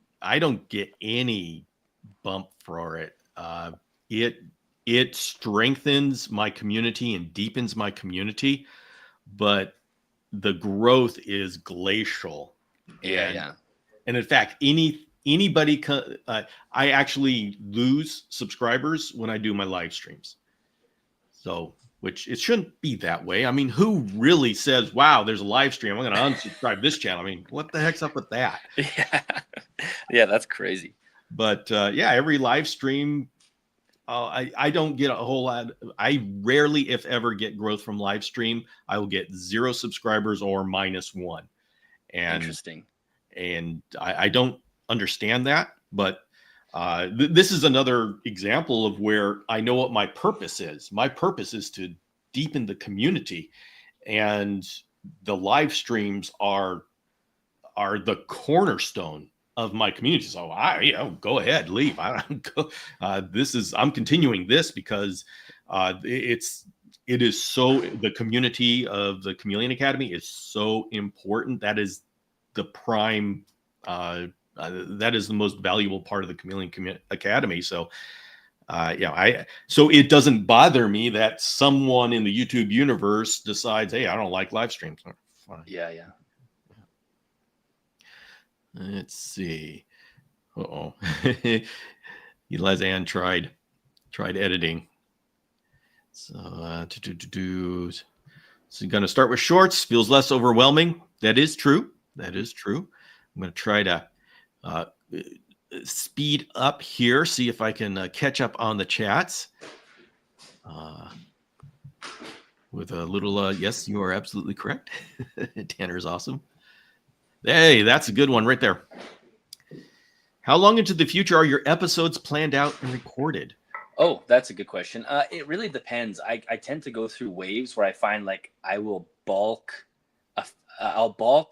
Speaker 1: get any bump for it. It strengthens my community and deepens my community, but the growth is glacial.
Speaker 2: Yeah.
Speaker 1: And in fact, anybody, I actually lose subscribers when I do my live streams. So, which it shouldn't be that way. I mean, who really says, wow, there's a live stream, I'm going to unsubscribe this channel? I mean, what the heck's up with that?
Speaker 2: Yeah, that's crazy.
Speaker 1: But yeah, every live stream, I don't get a whole lot. I rarely, if ever, get growth from live stream. I will get 0 subscribers or -1. And
Speaker 2: interesting.
Speaker 1: And I don't understand that, but this is another example of where I know what my purpose is. My purpose is to deepen the community, and the live streams are the cornerstone of my community. So go ahead, leave. I don't go. I'm continuing this because it is so, the community of the Chameleon Academy is so important. That is the prime, that is the most valuable part of the Chameleon Academy. So, so it doesn't bother me that someone in the YouTube universe decides, hey, I don't like live streams. Fine.
Speaker 2: Yeah.
Speaker 1: Let's see. Uh-oh. Eliza tried editing. So, so going to start with shorts. Feels less overwhelming. That is true. I'm going to try to speed up here. See if I can catch up on the chats. With a little, yes, you are absolutely correct. Tanner is awesome. Hey, that's a good one right there. How long into the future are your episodes planned out and recorded?
Speaker 2: Oh, that's a good question. It really depends. I tend to go through waves where I find like I'll bulk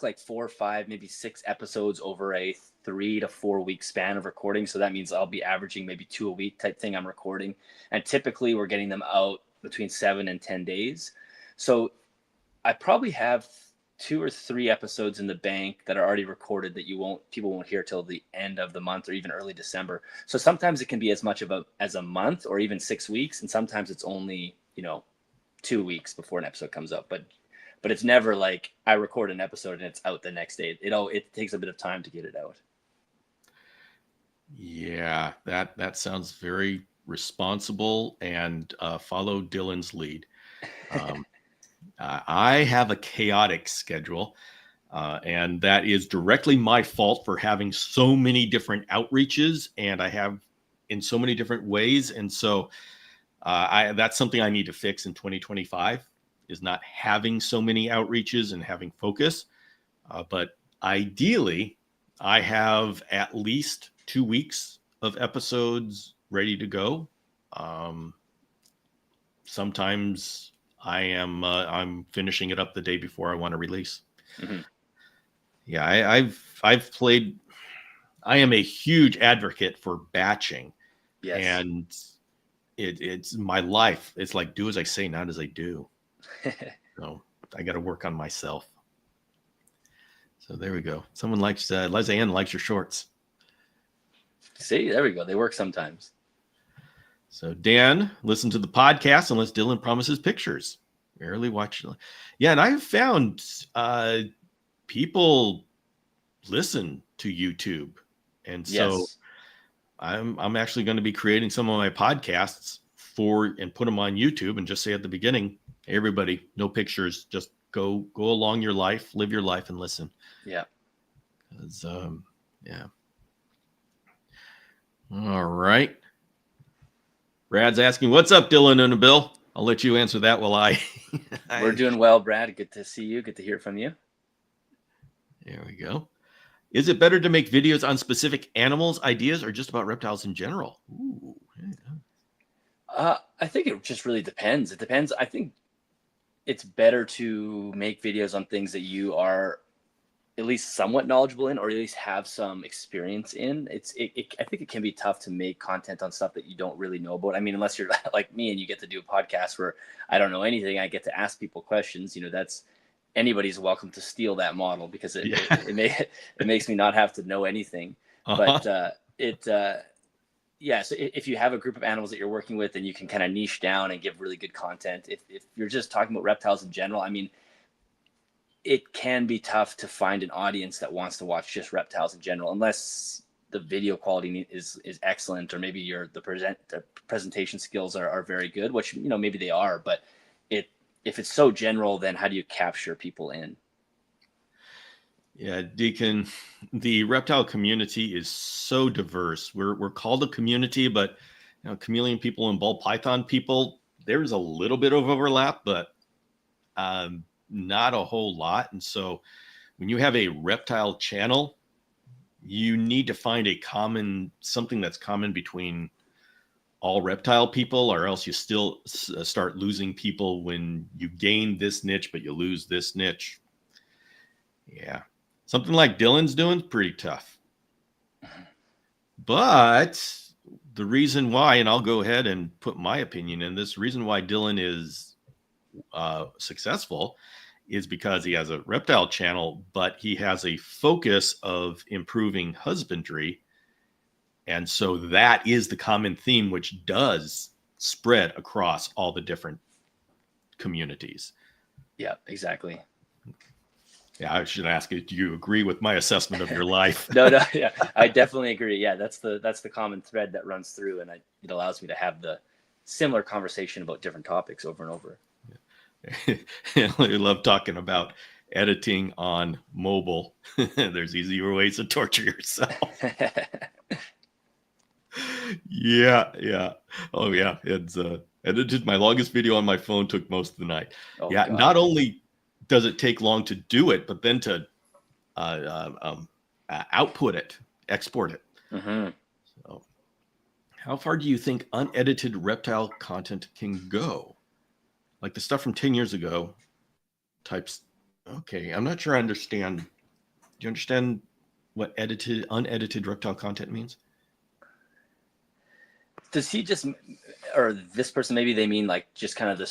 Speaker 2: like 4 or 5, maybe 6 episodes over a 3 to 4 week span of recording. So that means I'll be averaging maybe 2 a week type thing I'm recording. And typically we're getting them out between 7 and 10 days. So I probably have 2 or 3 episodes in the bank that are already recorded that people won't hear till the end of the month or even early December. So sometimes it can be as much as a month or even 6 weeks, and sometimes it's only 2 weeks before an episode comes out. But it's never like I record an episode and it's out the next day. It takes a bit of time to get it out.
Speaker 1: Yeah, that sounds very responsible, and follow Dillon's lead. I have a chaotic schedule, and that is directly my fault for having so many different outreaches, and I have in so many different ways. And so that's something I need to fix in 2025, is not having so many outreaches and having focus. But ideally, I have at least 2 weeks of episodes ready to go. Sometimes I'm finishing it up the day before I want to release. Mm-hmm. Yeah, I am a huge advocate for batching. Yes. And it's my life. It's like, do as I say, not as I do. So I got to work on myself. So there we go. Someone likes, Liza Ann likes your shorts.
Speaker 2: See, there we go. They work sometimes.
Speaker 1: So Dan, listen to the podcast unless Dillon promises pictures. Rarely watch. Yeah, and I've found people listen to YouTube, and so yes. I'm actually going to be creating some of my podcasts and put them on YouTube, and just say at the beginning, hey, everybody, no pictures, just go along your life, live your life, and listen.
Speaker 2: Yeah.
Speaker 1: Yeah. All right. Brad's asking, what's up, Dillon and Bill? I'll let you answer that while
Speaker 2: We're doing well, Brad. Good to see you. Good to hear from you.
Speaker 1: There we go. Is it better to make videos on specific animals, ideas, or just about reptiles in general? Ooh,
Speaker 2: yeah. I think it just really depends. It depends. I think it's better to make videos on things that you are at least somewhat knowledgeable in, or at least have some experience in. I think it can be tough to make content on stuff that you don't really know about. I mean, unless you're like me and you get to do a podcast where I don't know anything, I get to ask people questions. That's anybody's welcome to steal that model, because it makes me not have to know anything. Uh-huh. But so if you have a group of animals that you're working with, and you can kind of niche down and give really good content. If you're just talking about reptiles in general, I mean, it can be tough to find an audience that wants to watch just reptiles in general, unless the video quality is excellent, or maybe the presentation skills are very good, which maybe they are. But if it's so general, then how do you capture people in?
Speaker 1: Yeah, Deacon, the reptile community is so diverse. We're called a community, but chameleon people and ball python people, there's a little bit of overlap, but not a whole lot. And so when you have a reptile channel, you need to find something that's common between all reptile people, or else you still start losing people when you gain this niche, but you lose this niche. Yeah. Something like Dillon's doing is pretty tough. But the reason why, and I'll go ahead and put my opinion in this, the reason why Dillon is successful is because he has a reptile channel, but he has a focus of improving husbandry. And so that is the common theme, which does spread across all the different communities.
Speaker 2: Yeah, exactly.
Speaker 1: Yeah, I should ask you, do you agree with my assessment of your life?
Speaker 2: No, yeah, I definitely agree. Yeah, that's the common thread that runs through, and it allows me to have the similar conversation about different topics over and over.
Speaker 1: I love talking about editing on mobile. There's easier ways to torture yourself. Yeah. Oh yeah. It's edited. My longest video on my phone took most of the night.
Speaker 2: Oh,
Speaker 1: yeah.
Speaker 2: God.
Speaker 1: Not only does it take long to do it, but then to output it, export it.
Speaker 2: Mm-hmm.
Speaker 1: So, how far do you think unedited reptile content can go? Like the stuff from 10 years ago. Types. Okay, I'm not sure I understand. Do you understand what unedited reptile content means?
Speaker 2: Does he just, or this person, maybe they mean like just kind of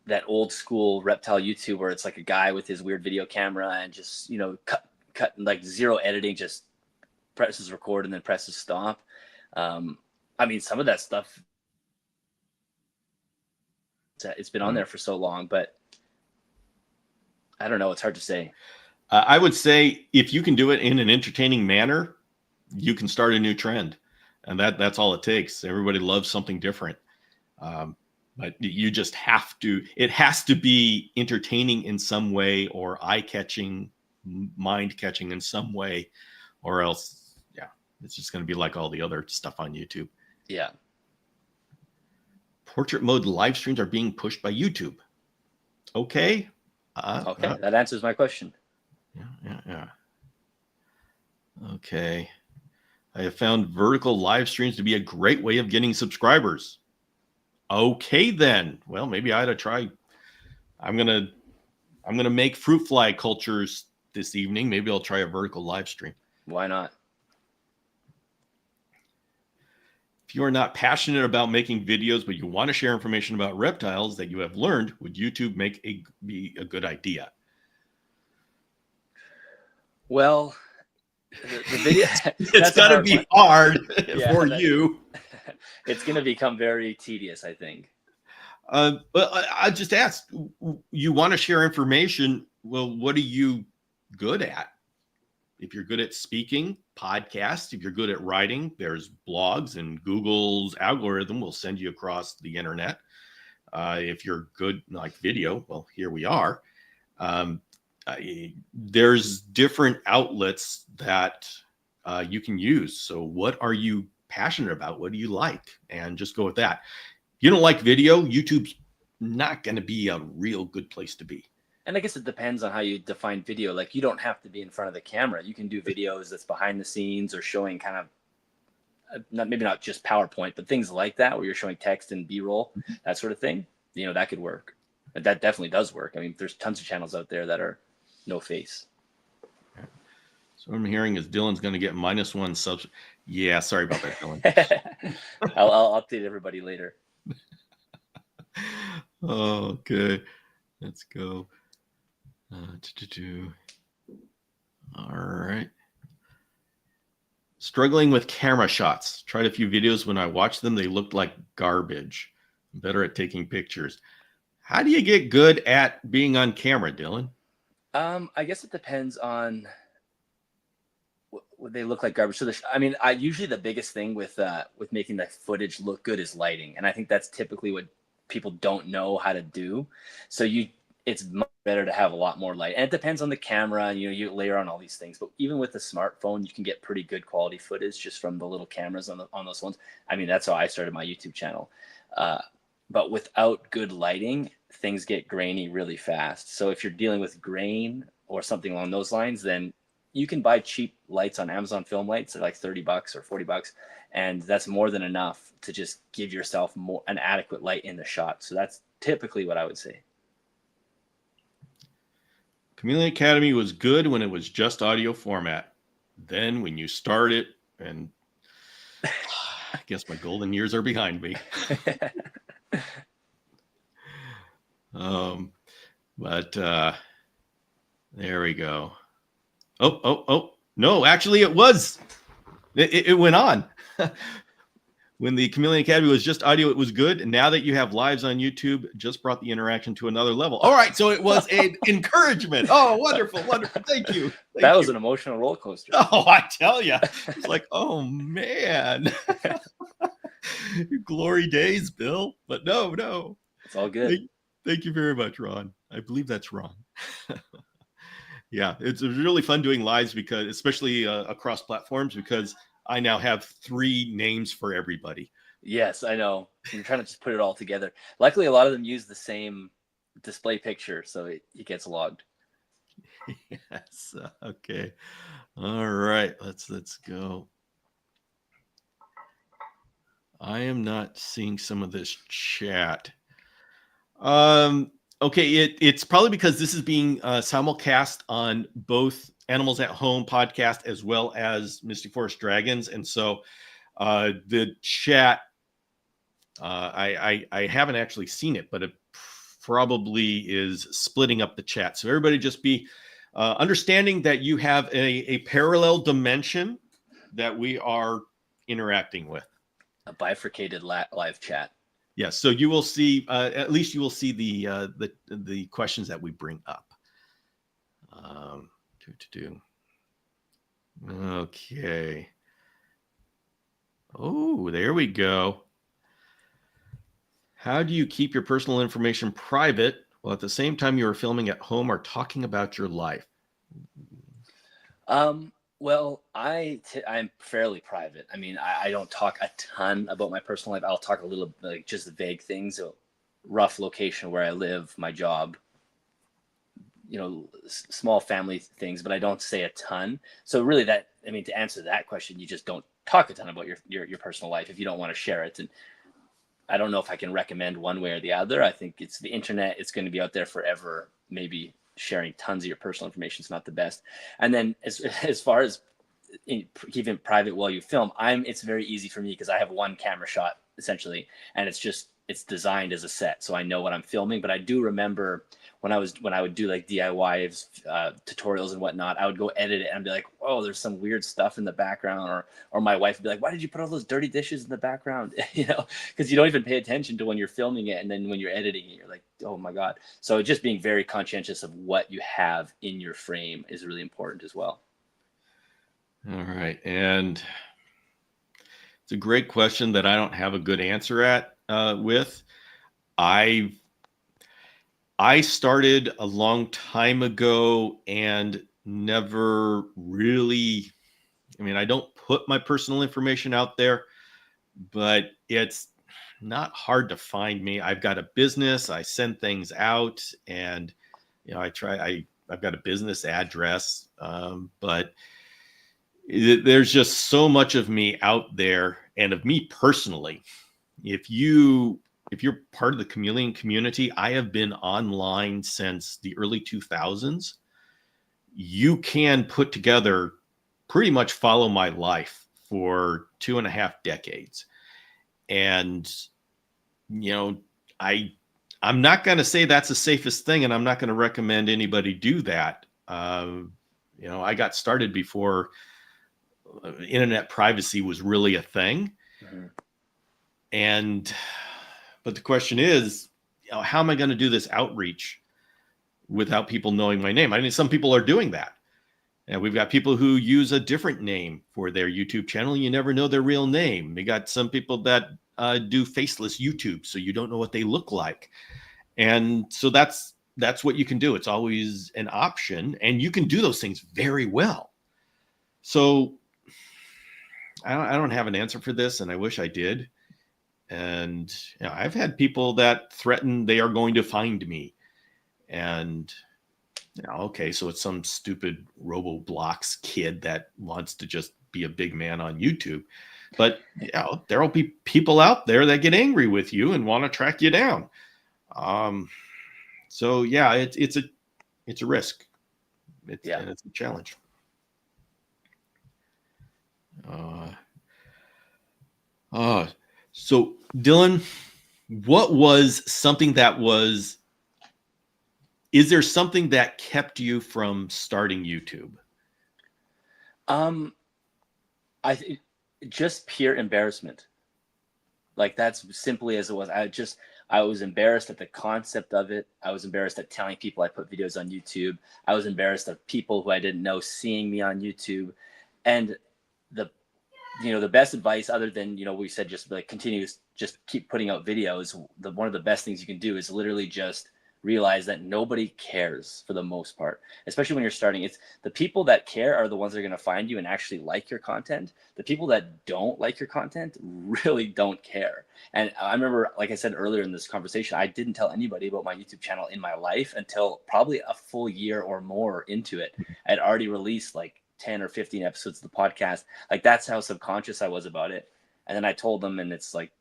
Speaker 2: that old school reptile YouTube where it's like a guy with his weird video camera and just, cut like zero editing, just presses record and then presses stop. I mean, some of that stuff, it's been on there for so long, but I don't know. It's hard to say.
Speaker 1: I would say if you can do it in an entertaining manner, you can start a new trend. And that's all it takes. Everybody loves something different. But you just have to, it has to be entertaining in some way or eye-catching, mind-catching in some way, or else, yeah, it's just going to be like all the other stuff on YouTube.
Speaker 2: Yeah.
Speaker 1: Portrait mode live streams are being pushed by YouTube. Okay.
Speaker 2: Okay, that answers my question.
Speaker 1: Yeah. Okay. I have found vertical live streams to be a great way of getting subscribers. Okay, then. Well, maybe I ought to try. I'm gonna make fruit fly cultures this evening. Maybe I'll try a vertical live stream.
Speaker 2: Why not?
Speaker 1: If you are not passionate about making videos, but you want to share information about reptiles that you have learned, would YouTube be a good idea?
Speaker 2: Well, the video
Speaker 1: it's got to be hard for you.
Speaker 2: It's going to become very tedious, I think.
Speaker 1: But I just asked, you want to share information. Well, what are you good at? If you're good at speaking, podcasts, if you're good at writing, there's blogs, and Google's algorithm will send you across the internet. If you're good like video, well, here we are. There's different outlets that you can use. So what are you passionate about? What do you like? And just go with that. If you don't like video, YouTube's not going to be a real good place to be.
Speaker 2: And I guess it depends on how you define video. Like, you don't have to be in front of the camera. You can do videos that's behind the scenes or showing kind of, maybe not just PowerPoint, but things like that, where you're showing text and B-roll, that sort of thing. That could work. That definitely does work. I mean, there's tons of channels out there that are no face.
Speaker 1: So what I'm hearing is Dillon's going to get -1 subs. Yeah, sorry about that, Dillon.
Speaker 2: I'll update everybody later.
Speaker 1: Okay, let's go. All right. Struggling with camera shots. Tried a few videos. When I watched them, they looked like garbage. I'm better at taking pictures. How do you get good at being on camera, Dillon?
Speaker 2: I guess it depends on what they look like garbage. So usually the biggest thing with making the footage look good is lighting, and I think that's typically what people don't know how to do. So it's much better to have a lot more light, and it depends on the camera, and you layer on all these things. But even with the smartphone, you can get pretty good quality footage just from the little cameras on those phones. I mean, that's how I started my YouTube channel. But without good lighting, things get grainy really fast. So if you're dealing with grain or something along those lines, then you can buy cheap lights on Amazon Film Lights. They're like $30 or $40, and that's more than enough to just give yourself an adequate light in the shot. So that's typically what I would say.
Speaker 1: Chameleon Academy was good when it was just audio format. Then when you start it, and I guess my golden years are behind me. But there we go. Oh, no, actually it was. It went on. When the Chameleon Academy was just audio, it was good. And now that you have lives on YouTube, just brought the interaction to another level. All right. So it was an encouragement. Oh, wonderful. Wonderful. Thank you.
Speaker 2: That was an emotional roller coaster.
Speaker 1: Oh, I tell you. It's like, oh, man. Glory days, Bill. But no.
Speaker 2: It's all good.
Speaker 1: Thank you very much, Ron. I believe that's Ron. Yeah, it's really fun doing lives because, especially across platforms, because I now have 3 names for everybody.
Speaker 2: Yes, I know. I'm trying to just put it all together. Luckily, a lot of them use the same display picture, so it gets logged.
Speaker 1: Yes. Okay. All right. Let's go. I am not seeing some of this chat. Okay, it's probably because this is being simulcast on both Animals at Home podcast as well as Mystic Forest Dragons, and so the chat, I haven't actually seen it, but it probably is splitting up the chat. So everybody just be understanding that you have a parallel dimension that we are interacting with.
Speaker 2: A bifurcated live chat.
Speaker 1: Yes, so you will see, at least you will see the questions that we bring up. Okay. Oh, there we go. How do you keep your personal information private while at the same time you are filming at home or talking about your life?
Speaker 2: Well, I'm fairly private. I mean, I don't talk a ton about my personal life. I'll talk a little, like just the vague things, a rough location where I live, my job, small family things, but I don't say a ton. So really to answer that question, you just don't talk a ton about your personal life if you don't want to share it. And I don't know if I can recommend one way or the other. I think it's the internet. It's going to be out there forever. Maybe sharing tons of your personal information is not the best. And then as far as keeping it private while you film, it's very easy for me because I have one camera shot essentially, and it's designed as a set, so I know what I'm filming. But I do remember when I would do like DIY tutorials and whatnot, I would go edit it and be like, oh, there's some weird stuff in the background, or my wife would be like, why did you put all those dirty dishes in the background? Because you don't even pay attention to when you're filming it, and then when you're editing it, you're like, oh my god. So just being very conscientious of what you have in your frame is really important as well.
Speaker 1: All right, and it's a great question that I don't have a good answer with. I started a long time ago and never really, I don't put my personal information out there, but it's not hard to find me. I've got a business, I send things out, and I've got a business address, but there's just so much of me out there, and of me personally. If you're part of the chameleon community, I have been online since the early 2000s. You can put together, pretty much follow my life for 2.5 decades. And, I'm not going to say that's the safest thing, and I'm not going to recommend anybody do that. I got started before internet privacy was really a thing. Mm-hmm. But the question is, how am I going to do this outreach without people knowing my name? Some people are doing that. And we've got people who use a different name for their YouTube channel. You never know their real name. We got some people that do faceless YouTube, so you don't know what they look like. And so that's what you can do. It's always an option, and you can do those things very well. So I don't have an answer for this, and I wish I did. And I've had people that threaten they are going to find me. And okay, so it's some stupid Roblox kid that wants to just be a big man on YouTube. But there will be people out there that get angry with you and want to track you down. So yeah, it's a risk. And it's a challenge. So Dillon, what was something that was Is there something that kept you from starting YouTube?
Speaker 2: Just pure embarrassment. Like, that's simply as it was. I was embarrassed at the concept of it. I was embarrassed at telling people I put videos on YouTube. I was embarrassed of people who I didn't know seeing me on YouTube. And the best advice, other than, we said, just like just keep putting out videos. One of the best things you can do is literally just realize that nobody cares for the most part, especially when you're starting. It's the people that care are the ones that are going to find you and actually like your content. The people that don't like your content really don't care. And I remember, like I said earlier in this conversation, I didn't tell anybody about my YouTube channel in my life until probably a full year or more into it. I'd already released like 10 or 15 episodes of the podcast. Like, that's how subconscious I was about it. And then I told them, and it's like,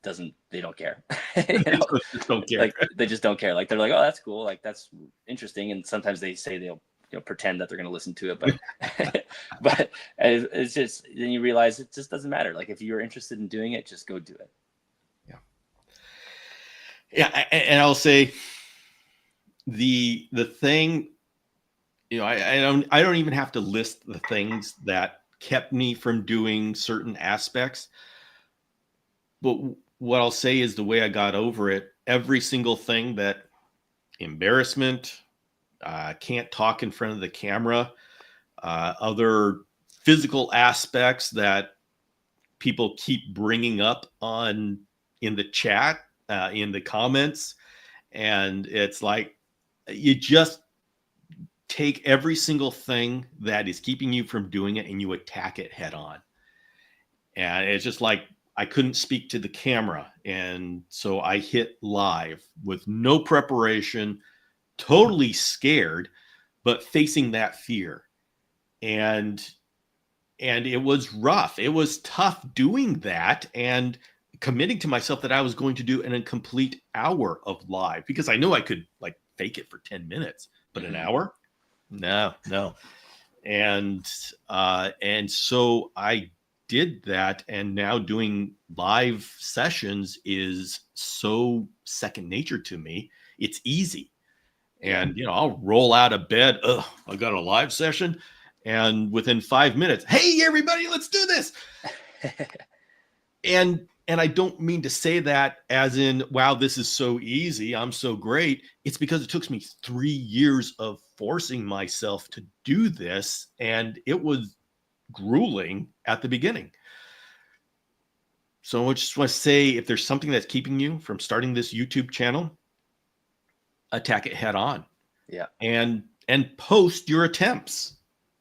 Speaker 2: they don't care.
Speaker 1: Just don't care.
Speaker 2: Like, they just don't care. Like, they're like, oh, that's cool, like, that's interesting. And sometimes they say they'll pretend that they're going to listen to it, but but it's just, then you realize it just doesn't matter. Like, if you're interested in doing it, just go do it.
Speaker 1: Yeah. And I'll say the thing, I don't even have to list the things that kept me from doing certain aspects, but what I'll say is the way I got over it. Every single thing, that embarrassment, can't talk in front of the camera, other physical aspects that people keep bringing up in the chat, in the comments. And it's like, you just take every single thing that is keeping you from doing it and you attack it head on. And it's just like, I couldn't speak to the camera. And so I hit live with no preparation, totally scared, but facing that fear. And it was rough. It was tough doing that and committing to myself that I was going to do in a complete hour of live, because I know I could like fake it for 10 minutes, but an hour? No. And so I did that. And now doing live sessions is so second nature to me. It's easy. And, I'll roll out of bed. I got a live session. And within 5 minutes, hey, everybody, let's do this. And I don't mean to say that as in, wow, this is so easy, I'm so great. It's because it took me 3 years of forcing myself to do this. And it was grueling at the beginning. So I just want to say, if there's something that's keeping you from starting this YouTube channel, attack it head on.
Speaker 2: Yeah.
Speaker 1: And post your attempts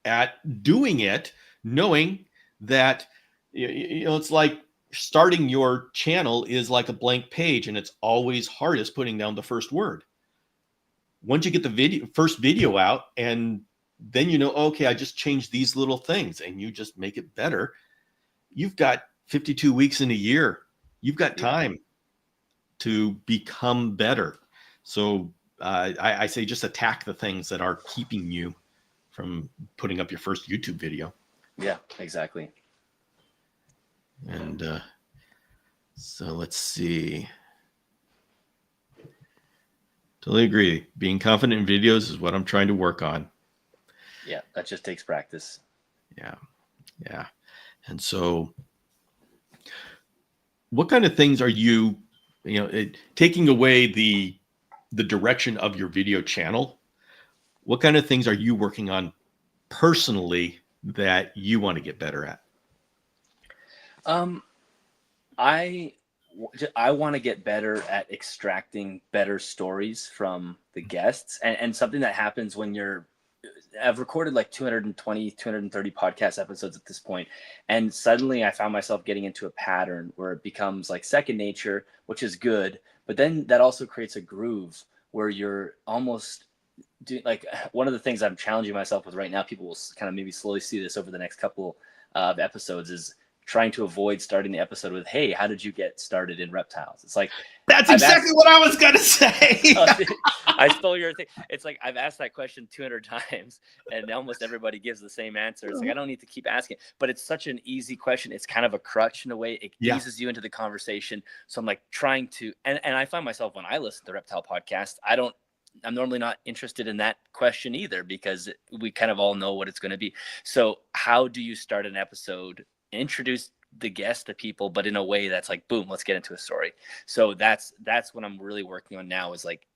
Speaker 1: at doing it, knowing that, it's like starting your channel is like a blank page, and it's always hardest putting down the first word. Once you get the first video out, and then okay, I just changed these little things, and you just make it better. You've got 52 weeks in a year. You've got time to become better. So I say just attack the things that are keeping you from putting up your first YouTube video.
Speaker 2: Yeah, exactly.
Speaker 1: And so let's see. Totally agree. Being confident in videos is what I'm trying to work on.
Speaker 2: Yeah, that just takes practice.
Speaker 1: Yeah. And so what kind of things are you, taking away the direction of your video channel? What kind of things are you working on personally that you want to get better at?
Speaker 2: I want to get better at extracting better stories from the guests, and something that happens when I've recorded like 220, 230 podcast episodes at this point, and suddenly I found myself getting into a pattern where it becomes like second nature, which is good, but then that also creates a groove where you're almost doing, like, one of the things I'm challenging myself with right now, people will kind of maybe slowly see this over the next couple of episodes, is trying to avoid starting the episode with, hey, how did you get started in reptiles? It's like,
Speaker 1: that's exactly what I was going to say.
Speaker 2: I stole your thing. It's like, I've asked that question 200 times and almost everybody gives the same answer. It's like, I don't need to keep asking, but it's such an easy question. It's kind of a crutch in a way. It eases you into the conversation. So I'm like trying to, and I find myself, when I listen to the Reptile podcast, I don't normally not interested in that question either, because we kind of all know what it's going to be. So how do you start an episode, introduce the guest to people, but in a way that's like, boom, let's get into a story. So that's what I'm really working on now, is like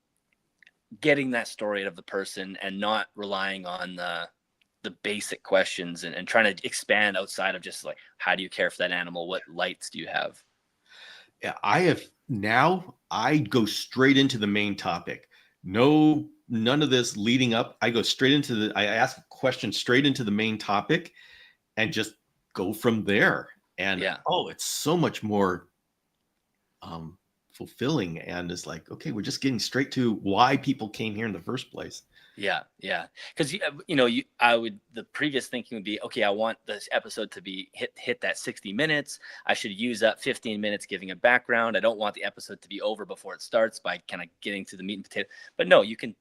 Speaker 2: getting that story out of the person and not relying on the basic questions, and trying to expand outside of just like, how do you care for that animal? What lights do you have?
Speaker 1: Yeah, I go straight into the main topic. No, none of this leading up. I go straight into I ask a question straight into the main topic and just go from there. And
Speaker 2: Yeah.
Speaker 1: oh, it's so much more um, fulfilling. And it's like, okay, we're just getting straight to why people came here in the first place.
Speaker 2: Yeah, yeah. Because the previous thinking would be, okay, I want this episode to be hit that 60 minutes. I should use up 15 minutes giving a background. I don't want the episode to be over before it starts by kind of getting to the meat and potato. But no, you can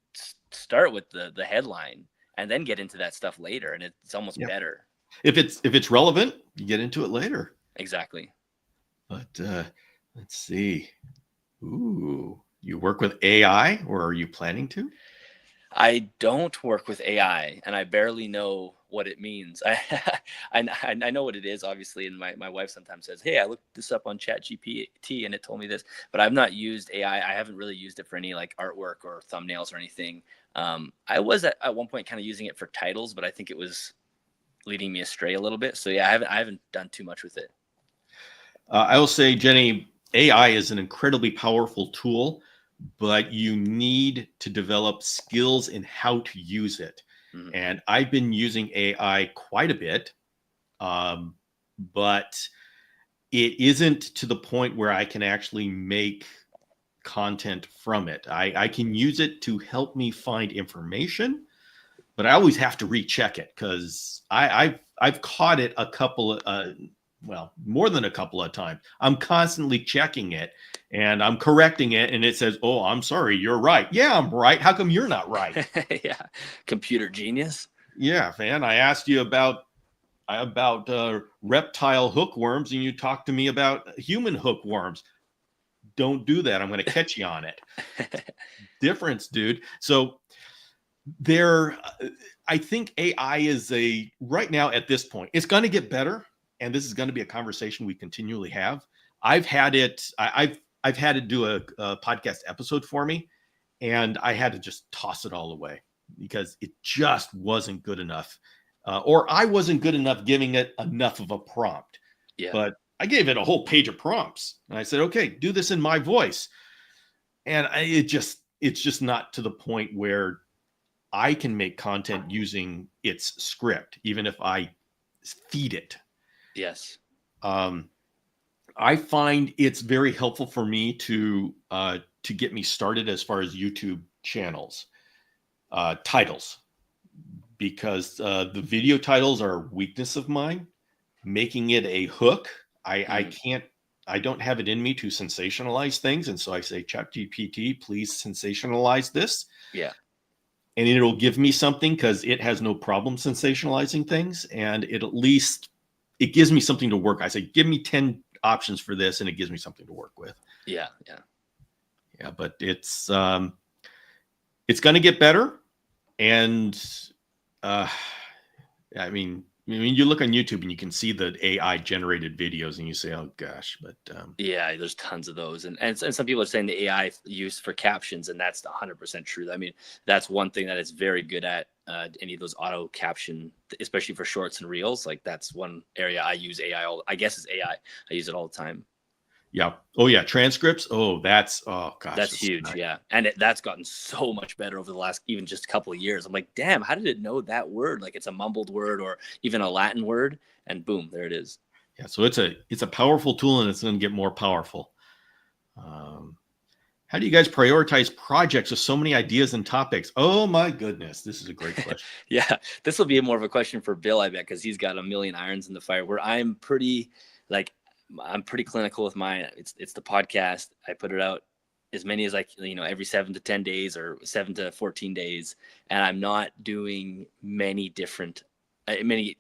Speaker 2: start with the headline and then get into that stuff later, and it's almost
Speaker 1: Yeah.
Speaker 2: better.
Speaker 1: If it's relevant, you get into it later.
Speaker 2: Exactly.
Speaker 1: But let's see. Ooh, you work with AI, or are you planning to?
Speaker 2: I don't work with AI, and I barely know what it means. I know what it is, obviously, and my wife sometimes says, "Hey, I looked this up on ChatGPT and it told me this," but I've not used AI. I haven't really used it for any like artwork or thumbnails or anything. I was at one point kind of using it for titles, but I think it was leading me astray a little bit. So yeah, I haven't done too much with it.
Speaker 1: I will say, Jenny, AI is an incredibly powerful tool, but you need to develop skills in how to use it.
Speaker 2: Mm-hmm.
Speaker 1: And I've been using AI quite a bit, but it isn't to the point where I can actually make content from it. I can use it to help me find information, but I always have to recheck it because I've caught it a couple of more than a couple of times. I'm constantly checking it and I'm correcting it, and it says, "Oh, I'm sorry, you're right." Yeah, I'm right. How come you're not right?
Speaker 2: Yeah, computer genius.
Speaker 1: Yeah, man. I asked you about reptile hookworms, and you talked to me about human hookworms. Don't do that. I'm going to catch you on it. Difference, dude. So I think AI is right now at this point, it's going to get better. And this is going to be a conversation we continually have. I've had it do a podcast episode for me, and I had to just toss it all away because it just wasn't good enough. Or I wasn't good enough giving it enough of a prompt.
Speaker 2: Yeah.
Speaker 1: But I gave it a whole page of prompts and I said, okay, do this in my voice. And it's just not to the point where I can make content using its script, even if I feed it.
Speaker 2: Yes.
Speaker 1: I find it's very helpful for me to get me started as far as YouTube channels, titles, because the video titles are a weakness of mine. Making it a hook, I don't have it in me to sensationalize things, and so I say, ChatGPT, please sensationalize this.
Speaker 2: Yeah.
Speaker 1: And it'll give me something because it has no problem sensationalizing things, and it gives me something to work. I say, give me 10 options for this, and it gives me something to work with.
Speaker 2: Yeah.
Speaker 1: But it's going to get better, and I mean, you look on YouTube and you can see the AI generated videos, and you say, "Oh gosh!" But
Speaker 2: yeah, there's tons of those, and some people are saying the AI used for captions, and that's 100% true. I mean, that's one thing that it's very good at. Any of those auto caption, especially for shorts and reels, like that's one area I use AI. I guess it's AI. I use it all the time.
Speaker 1: Yeah. Oh yeah. Transcripts. Oh, that's gosh.
Speaker 2: That's huge. Nice. Yeah. And that's gotten so much better over the last, even just a couple of years. I'm like, damn, how did it know that word? Like it's a mumbled word or even a Latin word, and boom, there it is.
Speaker 1: Yeah. So it's a powerful tool, and it's going to get more powerful. How do you guys prioritize projects with so many ideas and topics? Oh my goodness. This is a great question.
Speaker 2: Yeah. This will be more of a question for Bill, I bet, because he's got a million irons in the fire, where I'm pretty clinical with mine. It's the podcast. I put it out as many as every 7 to 10 days or 7 to 14 days. And I'm not doing many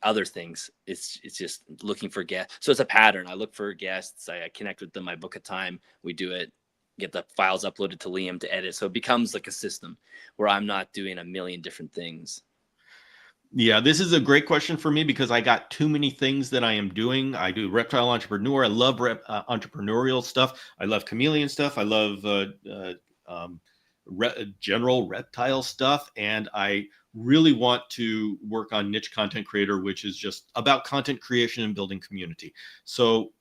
Speaker 2: other things. It's just looking for guests. So it's a pattern. I look for guests. I connect with them. I book a time. We do it. get the files uploaded to Liam to edit. So it becomes like a system where I'm not doing a million different things.
Speaker 1: Yeah, this is a great question for me because I got too many things that I am doing. I do reptile entrepreneur. I love entrepreneurial stuff. I love chameleon stuff. I love um, general reptile stuff. And I really want to work on niche content creator, which is just about content creation and building community. So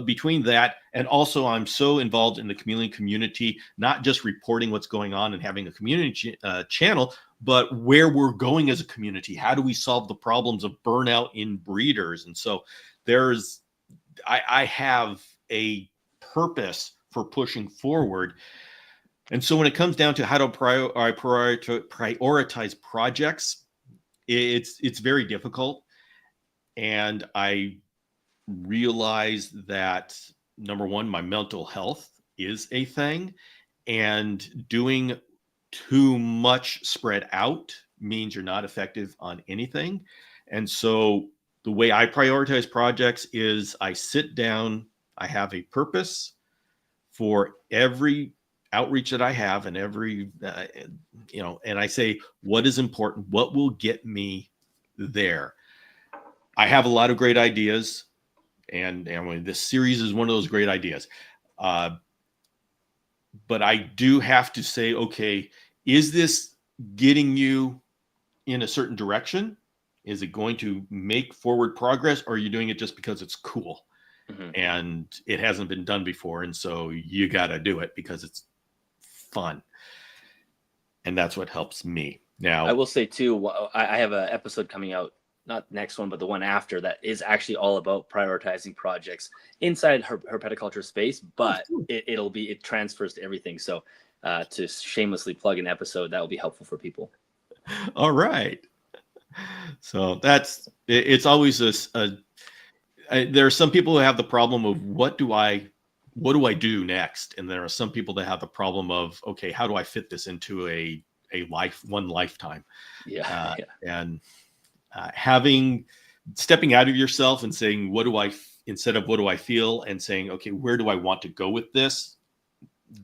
Speaker 1: between that and also I'm so involved in the chameleon community, not just reporting what's going on and having a community channel, but where we're going as a community. How do we solve the problems of burnout in breeders? And so I have a purpose for pushing forward. And so when it comes down to how to prioritize projects, it's very difficult. And I realize that number one, my mental health is a thing, and doing too much spread out means you're not effective on anything. And so the way I prioritize projects is I sit down, I have a purpose for every outreach that I have and every, and I say, what is important? What will get me there? I have a lot of great ideas. And this series is one of those great ideas. But I do have to say, okay, is this getting you in a certain direction? Is it going to make forward progress, or are you doing it just because it's cool and it hasn't been done before? And so you got to do it because it's fun. And that's what helps me. Now,
Speaker 2: I will say too, I have an episode coming out, not next one, but the one after, that is actually all about prioritizing projects inside herpetoculture space, but it transfers to everything. So to shamelessly plug an episode, that will be helpful for people.
Speaker 1: All right. So it's always there are some people who have the problem of what do I do next? And there are some people that have the problem of, okay, how do I fit this into a one lifetime?
Speaker 2: Yeah.
Speaker 1: And stepping out of yourself and saying, instead of what do I feel, and saying, okay, where do I want to go with this?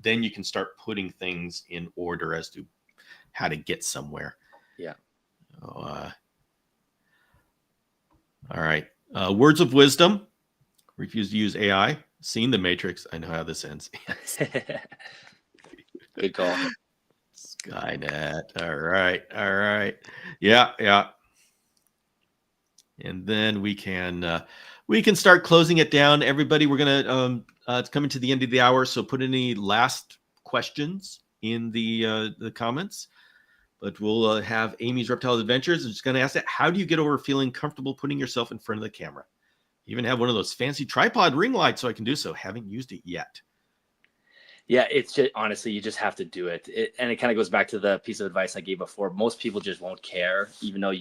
Speaker 1: Then you can start putting things in order as to how to get somewhere.
Speaker 2: Yeah.
Speaker 1: All right. Words of wisdom. Refuse to use AI. Seen the Matrix. I know how this ends.
Speaker 2: Good call.
Speaker 1: Skynet. All right. Yeah. And then we can start closing it down. Everybody, we're gonna it's coming to the end of the hour, so put any last questions in the comments. But we'll have Amy's Reptile Adventures. I'm just going to ask that: how do you get over feeling comfortable putting yourself in front of the camera? Even have one of those fancy tripod ring lights so I can do so. Haven't used it yet.
Speaker 2: Yeah, it's just, honestly, you just have to do it. And it kind of goes back to the piece of advice I gave before. Most people just won't care, even though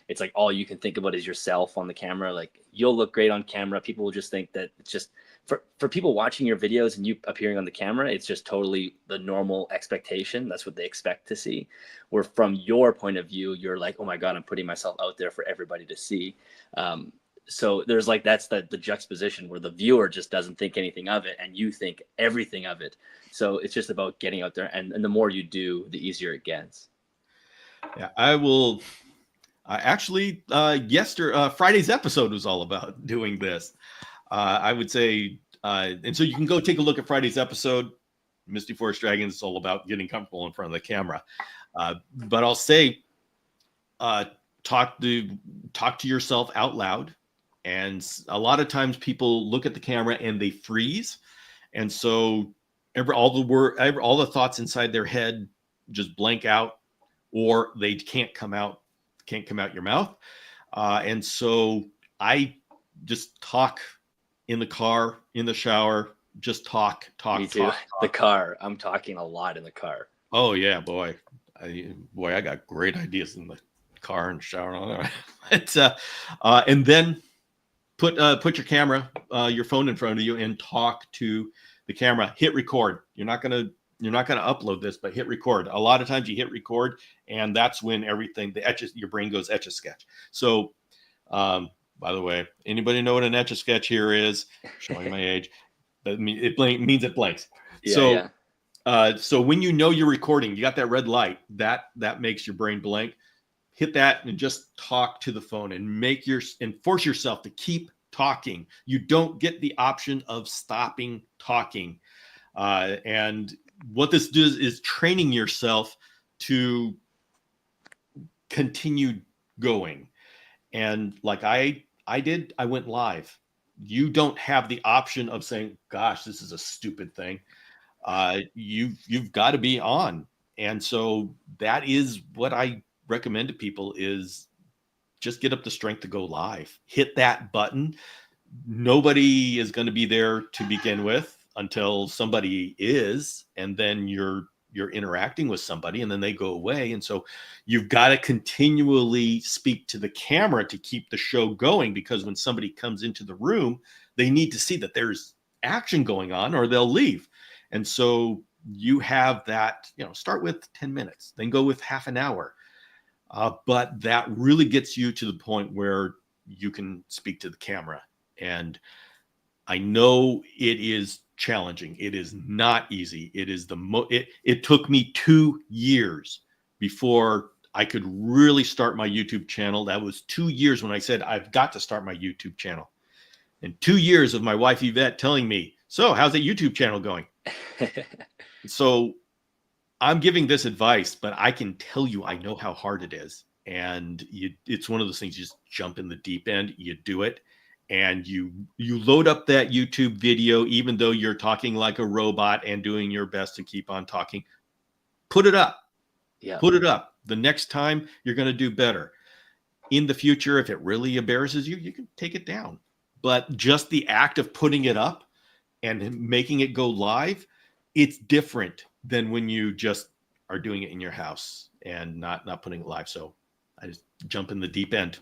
Speaker 2: it's like all you can think about is yourself on the camera. Like, you'll look great on camera. People will just think that it's just for people watching your videos and you appearing on the camera, it's just totally the normal expectation. That's what they expect to see. Where from your point of view, you're like, oh my God, I'm putting myself out there for everybody to see. So there's that's the juxtaposition where the viewer just doesn't think anything of it and you think everything of it. So it's just about getting out there, and the more you do, the easier it gets.
Speaker 1: Yeah, I will. Actually, Friday's episode was all about doing this. I would say, and so you can go take a look at Friday's episode. Misty Forest Dragons is all about getting comfortable in front of the camera. But I'll say, talk to yourself out loud. And a lot of times people look at the camera and they freeze. And so all the thoughts inside their head just blank out, or they can't come out your mouth. And so I just talk in the car, in the shower, just talk. Me too.
Speaker 2: The car. I'm talking a lot in the car.
Speaker 1: Oh yeah, boy. I got great ideas in the car and shower. And then put your camera, your phone in front of you and talk to the camera. Hit record. You're not gonna upload this, but hit record. A lot of times you hit record, and that's when your brain goes etch a sketch. So, by the way, anybody know what an etch a sketch here is? Showing my age. That means means it blanks.
Speaker 2: Yeah.
Speaker 1: So when you know you're recording, you got that red light, that makes your brain blank. Hit that and just talk to the phone and force yourself to keep talking. You don't get the option of stopping talking. And what this does is training yourself to continue going. And like I went live. You don't have the option of saying, gosh, this is a stupid thing. You've got to be on. And so that is what I recommend to people is just get up the strength to go live. Hit that button. Nobody is going to be there to begin with until somebody is, and then you're interacting with somebody and then they go away. And so you've got to continually speak to the camera to keep the show going, because when somebody comes into the room, they need to see that there's action going on or they'll leave. And so you have that, start with 10 minutes, then go with half an hour. But that really gets you to the point where you can speak to the camera. And I know it is challenging. It is not easy. It is it took me 2 years before I could really start my YouTube channel. That was 2 years when I said, I've got to start my YouTube channel. And 2 years of my wife, Yvette, telling me, so how's that YouTube channel going? So I'm giving this advice, but I can tell you, I know how hard it is. And it's one of those things, you just jump in the deep end, you do it. And you load up that YouTube video, even though you're talking like a robot and doing your best to keep on talking. Put it up.
Speaker 2: Yeah.
Speaker 1: Put it up. The next time you're going to do better. In the future, if it really embarrasses you, you can take it down. But just the act of putting it up and making it go live, it's different than when you just are doing it in your house and not putting it live. So I just jump in the deep end.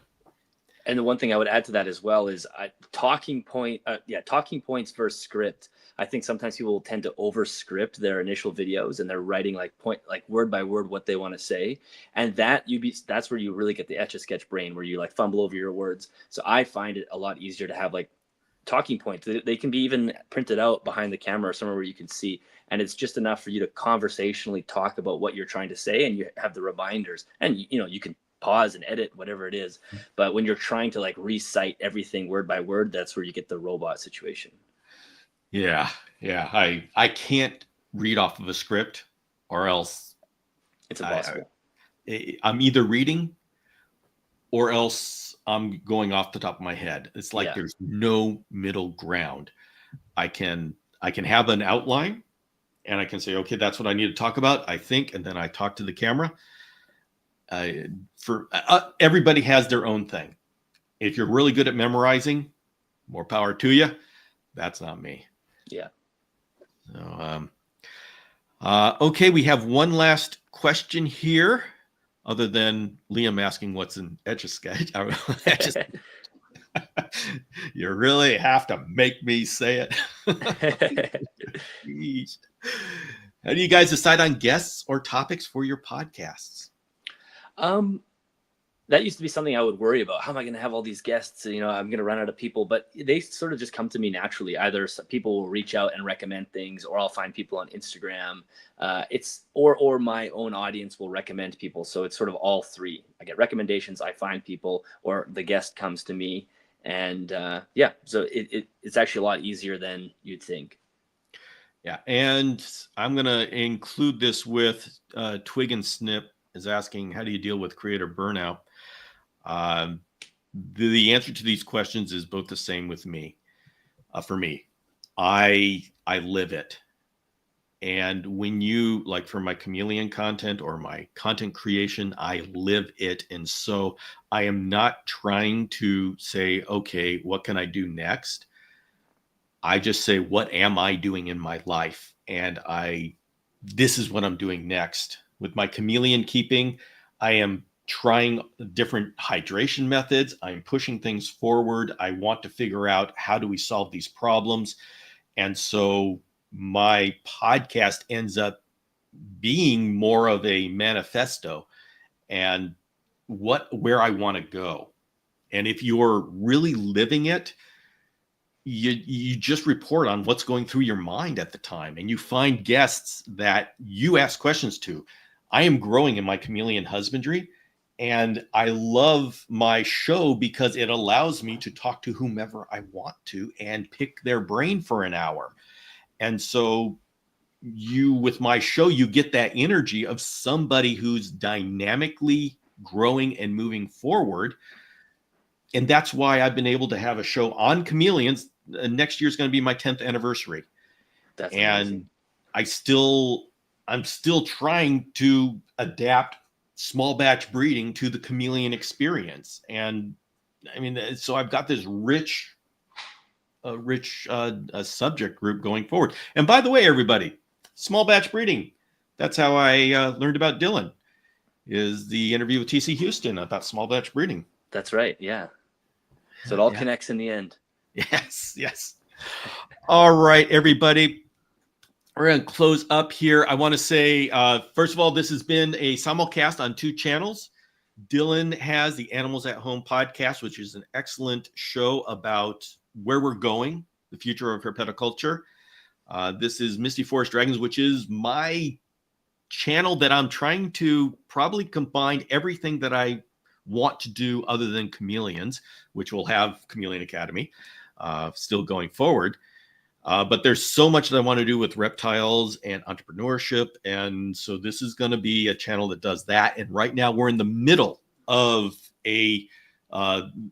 Speaker 2: And the one thing I would add to that as well is talking points versus script. I think sometimes people tend to over script their initial videos and they're writing like word by word what they want to say. And that's where you really get the Etch-a-Sketch brain, where you like fumble over your words. So I find it a lot easier to have like talking points. They can be even printed out behind the camera or somewhere where you can see. And it's just enough for you to conversationally talk about what you're trying to say, and you have the reminders, and you can pause and edit whatever it is. But when you're trying to like recite everything word by word, that's where you get the robot situation.
Speaker 1: Yeah. I can't read off of a script, or else
Speaker 2: it's impossible.
Speaker 1: I'm either reading or else I'm going off the top of my head. It's like there's no middle ground. I can have an outline and I can say, okay, that's what I need to talk about, I think, and then I talk to the camera. Everybody has their own thing. If you're really good at memorizing, more power to you. That's not me.
Speaker 2: Yeah.
Speaker 1: So, okay, we have one last question here, other than Liam asking what's an Etch-a-Sketch. You really have to make me say it. How do you guys decide on guests or topics for your podcasts?
Speaker 2: That used to be something I would worry about. How am I going to have all these guests? I'm going to run out of people, but they sort of just come to me naturally. Either people will reach out and recommend things, or I'll find people on Instagram. Or my own audience will recommend people. So it's sort of all three. I get recommendations, I find people, or the guest comes to me. And so it's actually a lot easier than you'd think.
Speaker 1: Yeah. And I'm going to include this with Twig and Snip is asking, how do you deal with creator burnout? The answer to these questions is both the same with me. For me, I live it. And when you, like for my chameleon content or my content creation, I live it. And so I am not trying to say, okay, what can I do next? I just say, what am I doing in my life? And this is what I'm doing next. With my chameleon keeping, I am trying different hydration methods. I'm pushing things forward. I want to figure out, how do we solve these problems? And so my podcast ends up being more of a manifesto and where I want to go. And if you're really living it, you just report on what's going through your mind at the time, and you find guests that you ask questions to. I am growing in my chameleon husbandry, and I love my show because it allows me to talk to whomever I want to and pick their brain for an hour. And so with my show, you get that energy of somebody who's dynamically growing and moving forward. And that's why I've been able to have a show on chameleons. Next year's going to be my 10th anniversary.
Speaker 3: That's
Speaker 1: and
Speaker 3: amazing.
Speaker 1: I'm still trying to adapt small batch breeding to the chameleon experience. And I mean, so I've got this rich subject group going forward. And by the way, everybody, small batch breeding, that's how I learned about Dillon, is the interview with TC Houston about small batch breeding.
Speaker 3: That's right. Yeah. So it all connects in the end.
Speaker 1: Yes. All right, everybody. We're going to close up here. I want to say, first of all, this has been a simulcast on 2 channels. Dillon has the Animals at Home podcast, which is an excellent show about where we're going, the future of herpetoculture. This is Misty Forest Dragons, which is my channel that I'm trying to probably combine everything that I want to do other than chameleons, which will have Chameleon Academy still going forward. But there's so much that I want to do with reptiles and entrepreneurship. And so this is going to be a channel that does that. And right now we're in the middle of a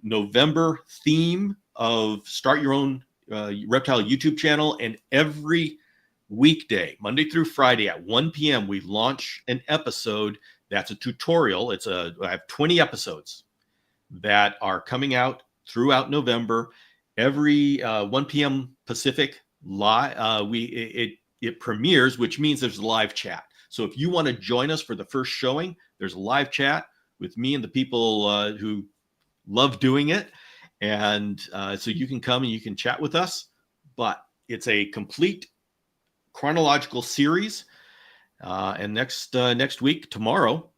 Speaker 1: November theme of start your own reptile YouTube channel. And every weekday, Monday through Friday at 1 p.m., we launch an episode that's a tutorial. I have 20 episodes that are coming out throughout November. Every 1 p.m. Pacific live, it premieres, which means there's a live chat. So if you want to join us for the first showing, there's a live chat with me and the people who love doing it. And so you can come and you can chat with us. But it's a complete chronological series. And next week, tomorrow,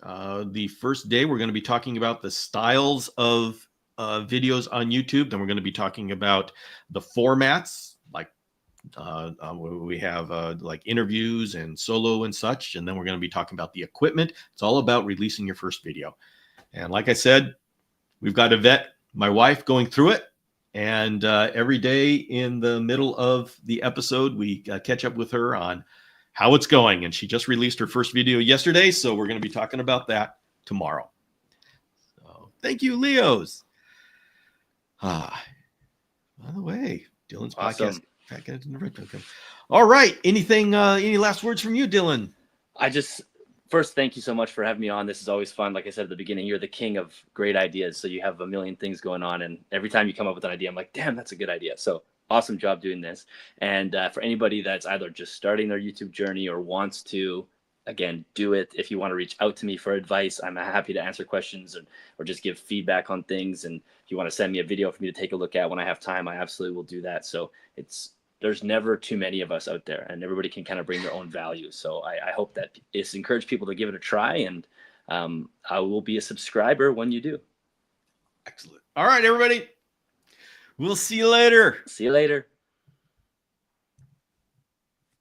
Speaker 1: the first day, we're going to be talking about the styles of videos on YouTube. Then we're going to be talking about the formats, like we have like interviews and solo and such. And then we're going to be talking about the equipment. It's all about releasing your first video. And like I said, we've got Yvette, my wife, going through it. And every day in the middle of the episode, we catch up with her on how it's going. And she just released her first video yesterday. So we're going to be talking about that tomorrow. So thank you, Leos. By the way, Dillon's
Speaker 3: Awesome.
Speaker 1: podcast. All right. Anything, any last words from you, Dillon?
Speaker 3: First, thank you so much for having me on. This is always fun. Like I said at the beginning, you're the king of great ideas. So you have a million things going on. And every time you come up with an idea, I'm like, damn, that's a good idea. So awesome job doing this. And for anybody that's either just starting their YouTube journey or wants to, again, do it. If you want to reach out to me for advice, I'm happy to answer questions or just give feedback on things. And if you want to send me a video for me to take a look at when I have time, I absolutely will do that. So there's never too many of us out there, and everybody can kind of bring their own value. So I hope that it's encouraged people to give it a try, and I will be a subscriber when you do.
Speaker 1: Excellent. All right, everybody. We'll see you later.
Speaker 3: See you later.